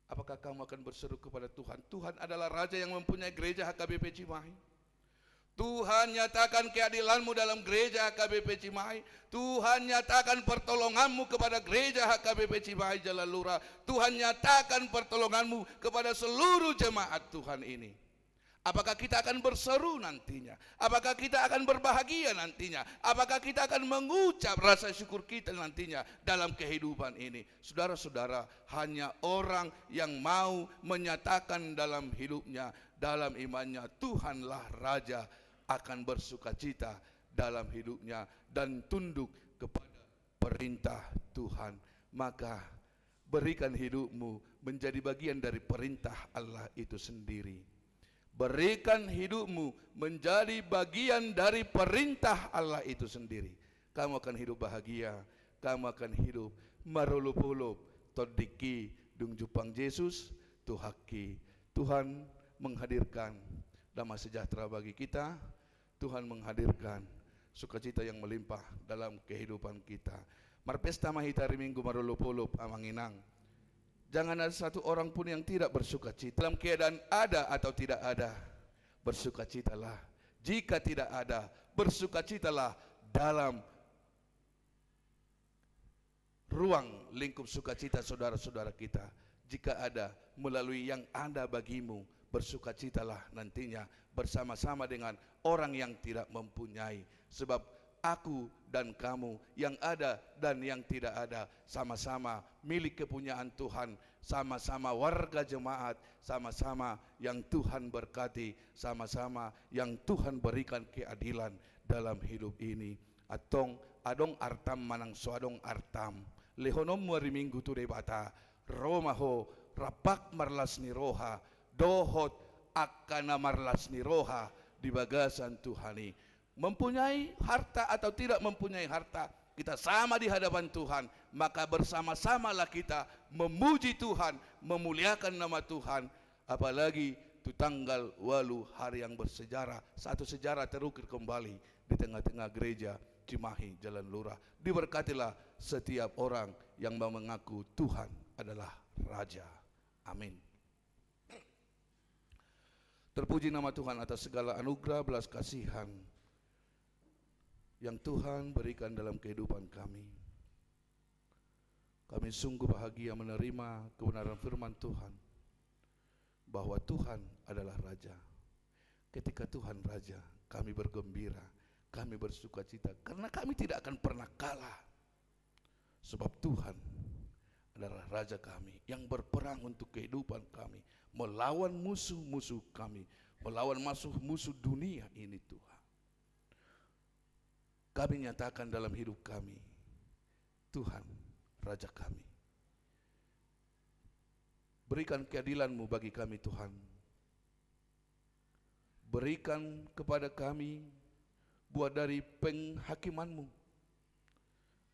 apakah kamu akan berseru kepada Tuhan? Tuhan adalah Raja yang mempunyai gereja HKBP Cimahi. Tuhan nyatakan keadilanmu dalam gereja HKBP Cimahi. Tuhan nyatakan pertolonganmu kepada gereja HKBP Cimahi Jalan Lurah. Tuhan nyatakan pertolonganmu kepada seluruh jemaat Tuhan ini. Apakah kita akan berseru nantinya? Apakah kita akan berbahagia nantinya? Apakah kita akan mengucap rasa syukur kita nantinya dalam kehidupan ini? Saudara-saudara, hanya orang yang mau menyatakan dalam hidupnya, dalam imannya, Tuhanlah Raja, akan bersukacita dalam hidupnya dan tunduk kepada perintah Tuhan. Maka berikan hidupmu menjadi bagian dari perintah Allah itu sendiri. Berikan hidupmu menjadi bagian dari perintah Allah itu sendiri. Kamu akan hidup bahagia. Kamu akan hidup marulup-ulup. Todiki dung jupang Yesus tuhaki. Tuhan menghadirkan damai sejahtera bagi kita. Tuhan menghadirkan sukacita yang melimpah dalam kehidupan kita. Marpesta mahita hari Minggu marulup-ulup amanginang. Jangan ada satu orang pun yang tidak bersukacita. Dalam keadaan ada atau tidak ada, bersukacitalah. Jika tidak ada, bersukacitalah dalam ruang lingkup sukacita saudara-saudara kita. Jika ada, melalui yang ada bagimu, bersukacitalah nantinya bersama-sama dengan orang yang tidak mempunyai. Sebab aku dan kamu, yang ada dan yang tidak ada, sama-sama milik kepunyaan Tuhan, sama-sama warga jemaat, sama-sama yang Tuhan berkati, sama-sama yang Tuhan berikan keadilan dalam hidup ini. Adong artam manang soadong artam, lehonom hari Minggu tu debata, romaho rapak marlas ni roha, dohot akana marlas ni roha di bagasan Tuhani. Mempunyai harta atau tidak mempunyai harta, kita sama di hadapan Tuhan. Maka bersama-samalah kita memuji Tuhan, memuliakan nama Tuhan. Apalagi itu tanggal walu hari yang bersejarah. Satu sejarah terukir kembali di tengah-tengah gereja Cimahi Jalan Lurah. Diberkatilah setiap orang yang mau mengaku Tuhan adalah Raja. Amin. Terpuji nama Tuhan atas segala anugerah belas kasihan yang Tuhan berikan dalam kehidupan kami. Kami sungguh bahagia menerima kebenaran firman Tuhan bahwa Tuhan adalah Raja. Ketika Tuhan Raja, kami bergembira, kami bersukacita karena kami tidak akan pernah kalah. Sebab Tuhan adalah Raja kami yang berperang untuk kehidupan kami, melawan musuh-musuh kami, melawan musuh dunia ini Tuhan. Kami nyatakan dalam hidup kami, Tuhan Raja kami. Berikan keadilan-Mu bagi kami Tuhan. Berikan kepada kami buah dari penghakiman-Mu,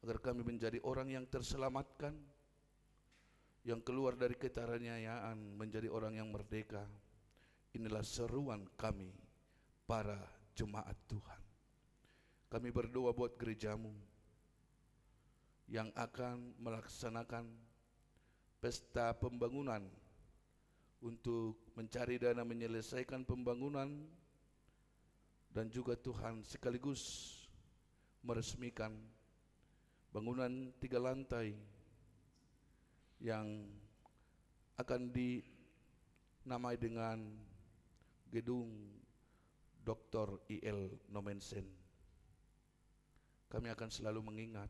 agar kami menjadi orang yang terselamatkan, yang keluar dari keteraniayaan menjadi orang yang merdeka. Inilah seruan kami para jemaat Tuhan. Kami berdoa buat gerejamu yang akan melaksanakan pesta pembangunan untuk mencari dana menyelesaikan pembangunan, dan juga Tuhan sekaligus meresmikan bangunan 3 lantai yang akan dinamai dengan gedung Dr. I.L. Nomensen. Kami akan selalu mengingat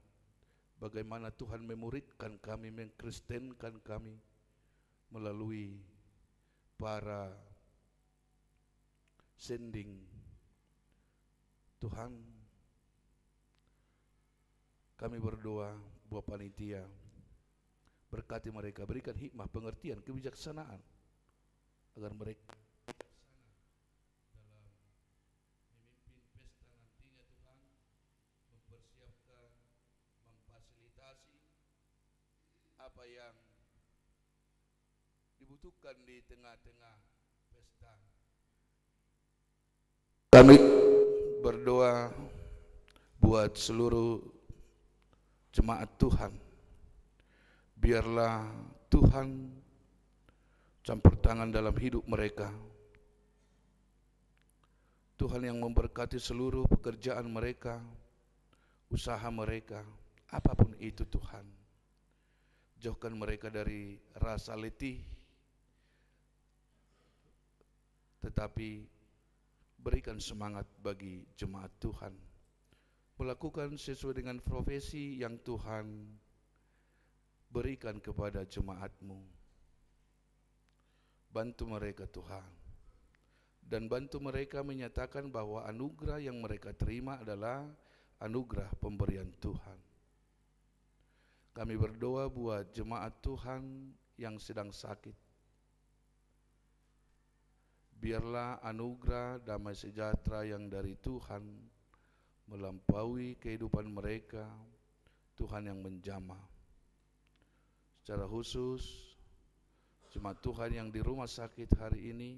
bagaimana Tuhan memuridkan kami, mengkristenkan kami melalui para sending. Tuhan, kami berdoa buat panitia, berkati mereka, berikan hikmah, pengertian, kebijaksanaan agar mereka dalam memimpin pesta nantinya. Tuhan, mempersiapkan, memfasilitasi apa yang dibutuhkan di tengah-tengah pesta. Kami berdoa buat seluruh jemaat Tuhan. Biarlah Tuhan campur tangan dalam hidup mereka. Tuhan yang memberkati seluruh pekerjaan mereka, usaha mereka, apapun itu Tuhan. Jauhkan mereka dari rasa letih, tetapi berikan semangat bagi jemaat Tuhan melakukan sesuai dengan profesi yang Tuhan berikan kepada jemaat-Mu. Bantu mereka Tuhan, dan bantu mereka menyatakan bahwa anugerah yang mereka terima adalah anugerah pemberian Tuhan. Kami berdoa buat jemaat Tuhan yang sedang sakit. Biarlah anugerah damai sejahtera yang dari Tuhan melampaui kehidupan mereka, Tuhan yang menjamah. Secara khusus, jemaat Tuhan yang di rumah sakit hari ini,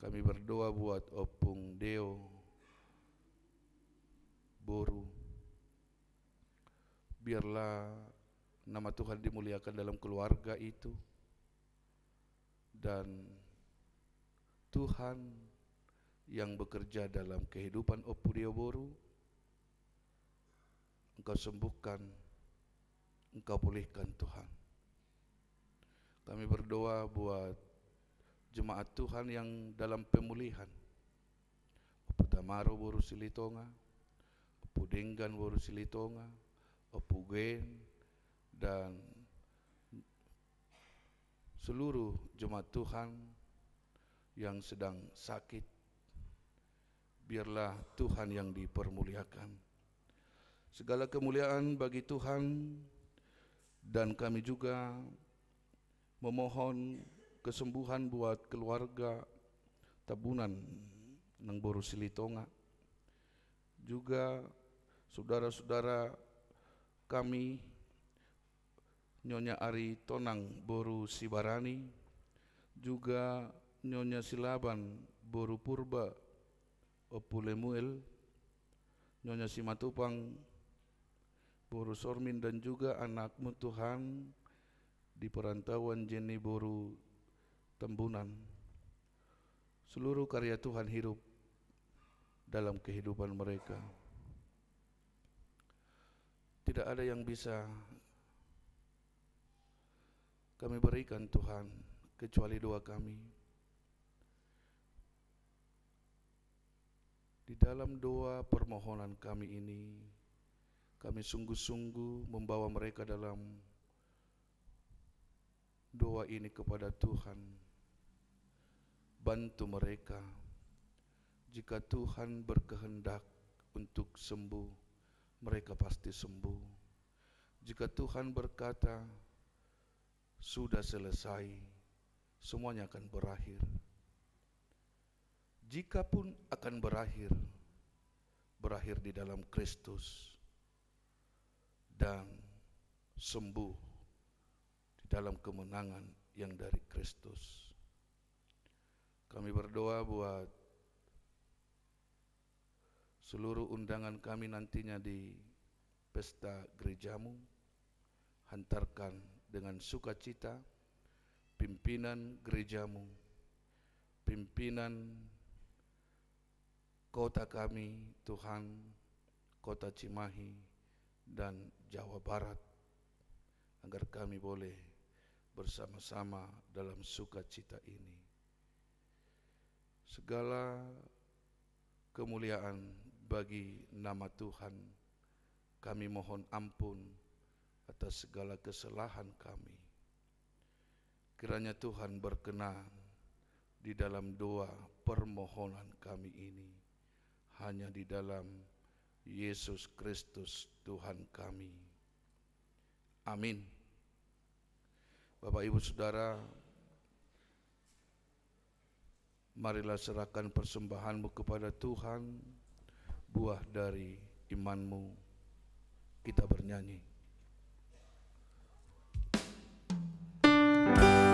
kami berdoa buat Opung Deo Boru. Biarlah nama Tuhan dimuliakan dalam keluarga itu, dan Tuhan yang bekerja dalam kehidupan Opung Deo Boru, Engkau sembuhkan, Engkau pulihkan Tuhan. Kami berdoa buat jemaat Tuhan yang dalam pemulihan, Opu Damaro Boru Silitonga, Opu Denggan Boru Silitonga, Opu Gen, dan seluruh jemaat Tuhan yang sedang sakit. Biarlah Tuhan yang dipermuliakan. Segala kemuliaan bagi Tuhan, dan kami juga memohon kesembuhan buat keluarga tabunan nang Boru Silitonga. Juga saudara-saudara kami, Nyonya Ari Tonang Boru Sibarani, juga Nyonya Silaban Boru Purba Opu Lemuel, Nyonya Simatupang Boru Sormin, dan juga anakmu Tuhan di perantauan Jenny Boru Tembunan. Seluruh karya Tuhan hidup dalam kehidupan mereka. Tidak ada yang bisa kami berikan Tuhan kecuali doa kami. Di dalam doa permohonan kami ini, kami sungguh-sungguh membawa mereka dalam doa ini kepada Tuhan. Bantu mereka. Jika Tuhan berkehendak untuk sembuh, mereka pasti sembuh. Jika Tuhan berkata sudah selesai, semuanya akan berakhir. Jikapun akan berakhir, berakhir di dalam Kristus dan sembuh di dalam kemenangan yang dari Kristus. Kami berdoa buat seluruh undangan kami nantinya di pesta gerejamu, hantarkan dengan sukacita pimpinan gerejamu, pimpinan kota kami, Tuhan, kota Cimahi dan Jawa Barat, agar kami boleh bersama-sama dalam sukacita ini. Segala kemuliaan bagi nama Tuhan. Kami mohon ampun atas segala kesalahan kami. Kiranya Tuhan berkenan di dalam doa permohonan kami ini, hanya di dalam Yesus Kristus Tuhan kami. Amin. Bapak Ibu Saudara, marilah serahkan persembahanmu kepada Tuhan, buah dari imanmu. Kita bernyanyi. Sayang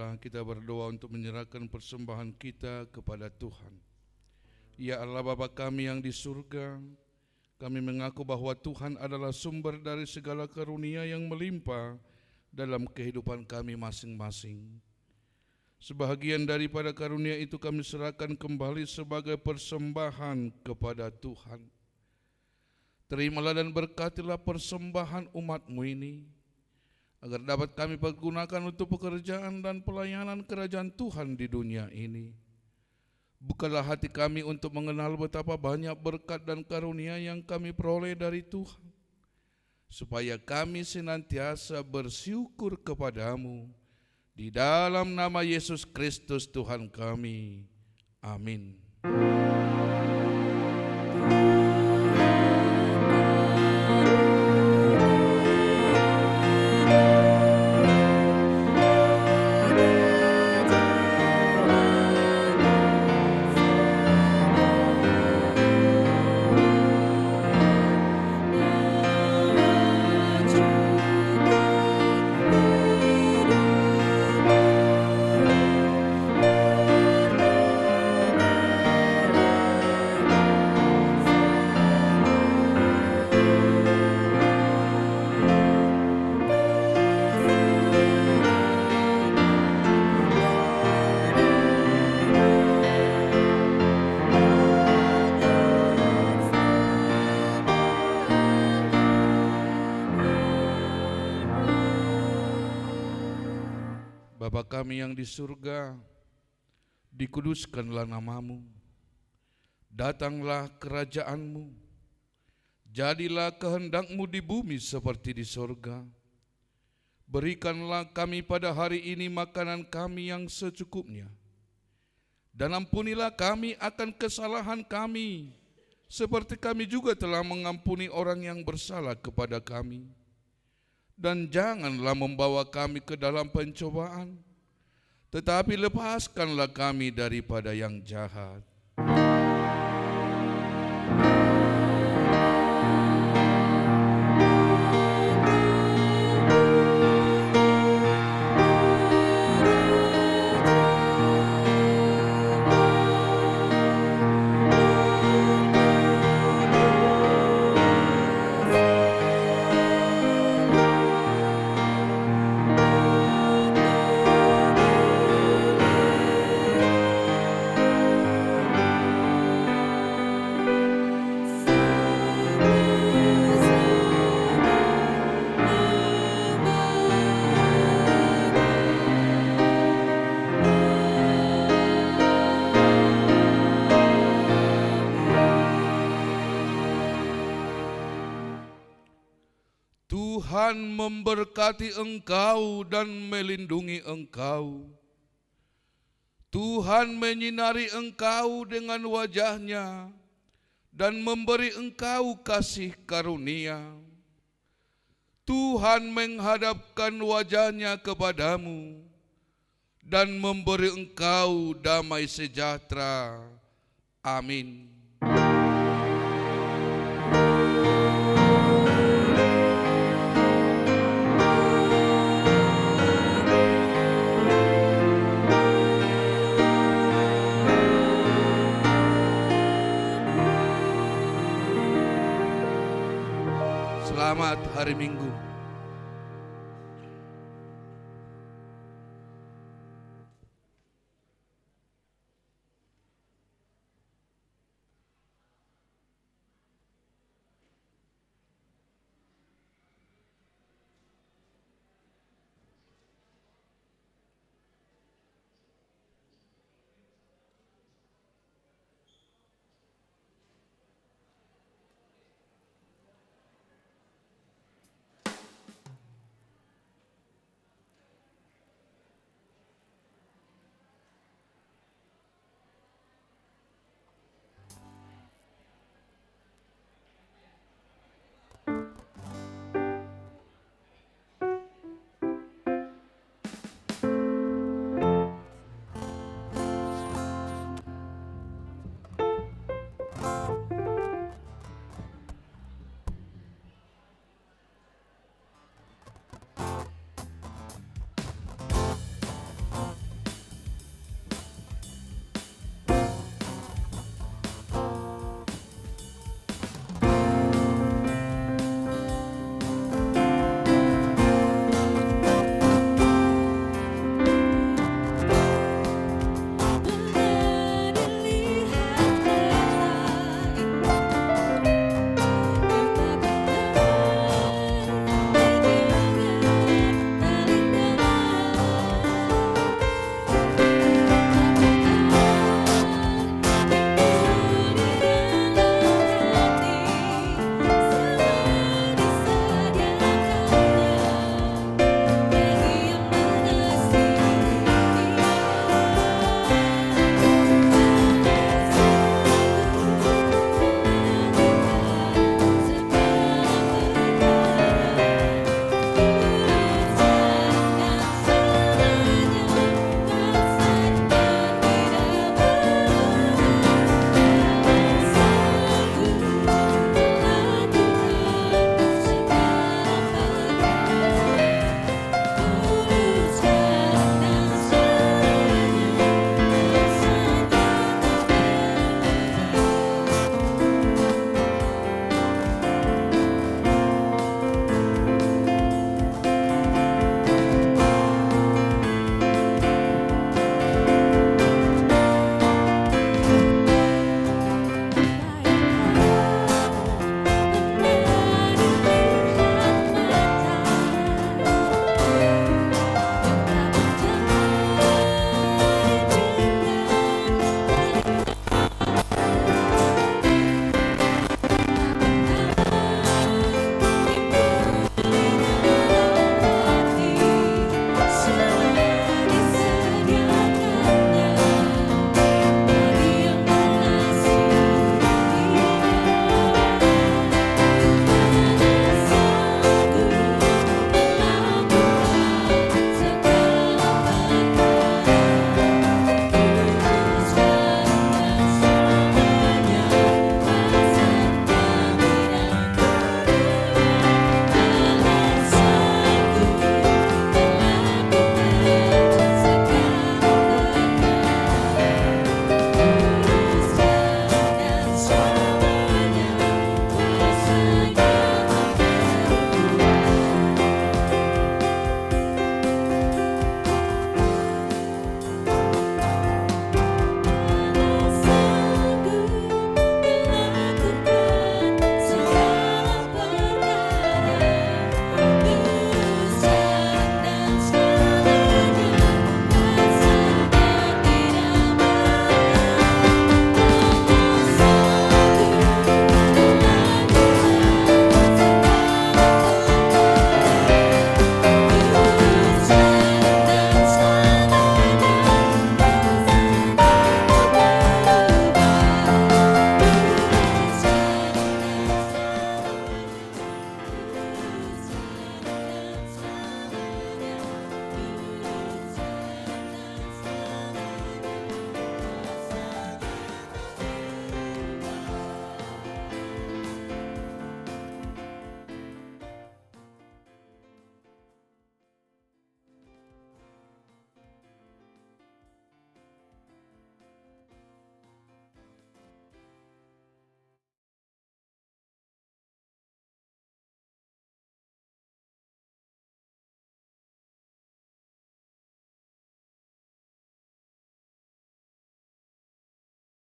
Marilah kita berdoa untuk menyerahkan persembahan kita kepada Tuhan. Ya Allah Bapa kami yang di surga, kami mengaku bahwa Tuhan adalah sumber dari segala karunia yang melimpah dalam kehidupan kami masing-masing. Sebahagian daripada karunia itu kami serahkan kembali sebagai persembahan kepada Tuhan. Terimalah dan berkatilah persembahan umat-Mu ini, agar dapat kami pergunakan untuk pekerjaan dan pelayanan kerajaan Tuhan di dunia ini. Bukalah hati kami untuk mengenal betapa banyak berkat dan karunia yang kami peroleh dari Tuhan, supaya kami senantiasa bersyukur kepadamu. Di dalam nama Yesus Kristus Tuhan kami. Amin. Bapa kami yang di surga, dikuduskanlah namamu, datanglah kerajaanmu, jadilah kehendakmu di bumi seperti di surga. Berikanlah kami pada hari ini makanan kami yang secukupnya, dan ampunilah kami akan kesalahan kami, seperti kami juga telah mengampuni orang yang bersalah kepada kami. Dan janganlah membawa kami ke dalam pencobaan, tetapi lepaskanlah kami daripada yang jahat. Tuhan memberkati engkau dan melindungi engkau. Tuhan menyinari engkau dengan wajah-Nya dan memberi engkau kasih karunia. Tuhan menghadapkan wajah-Nya kepadamu dan memberi engkau damai sejahtera. Amin. Selamat hari Minggu.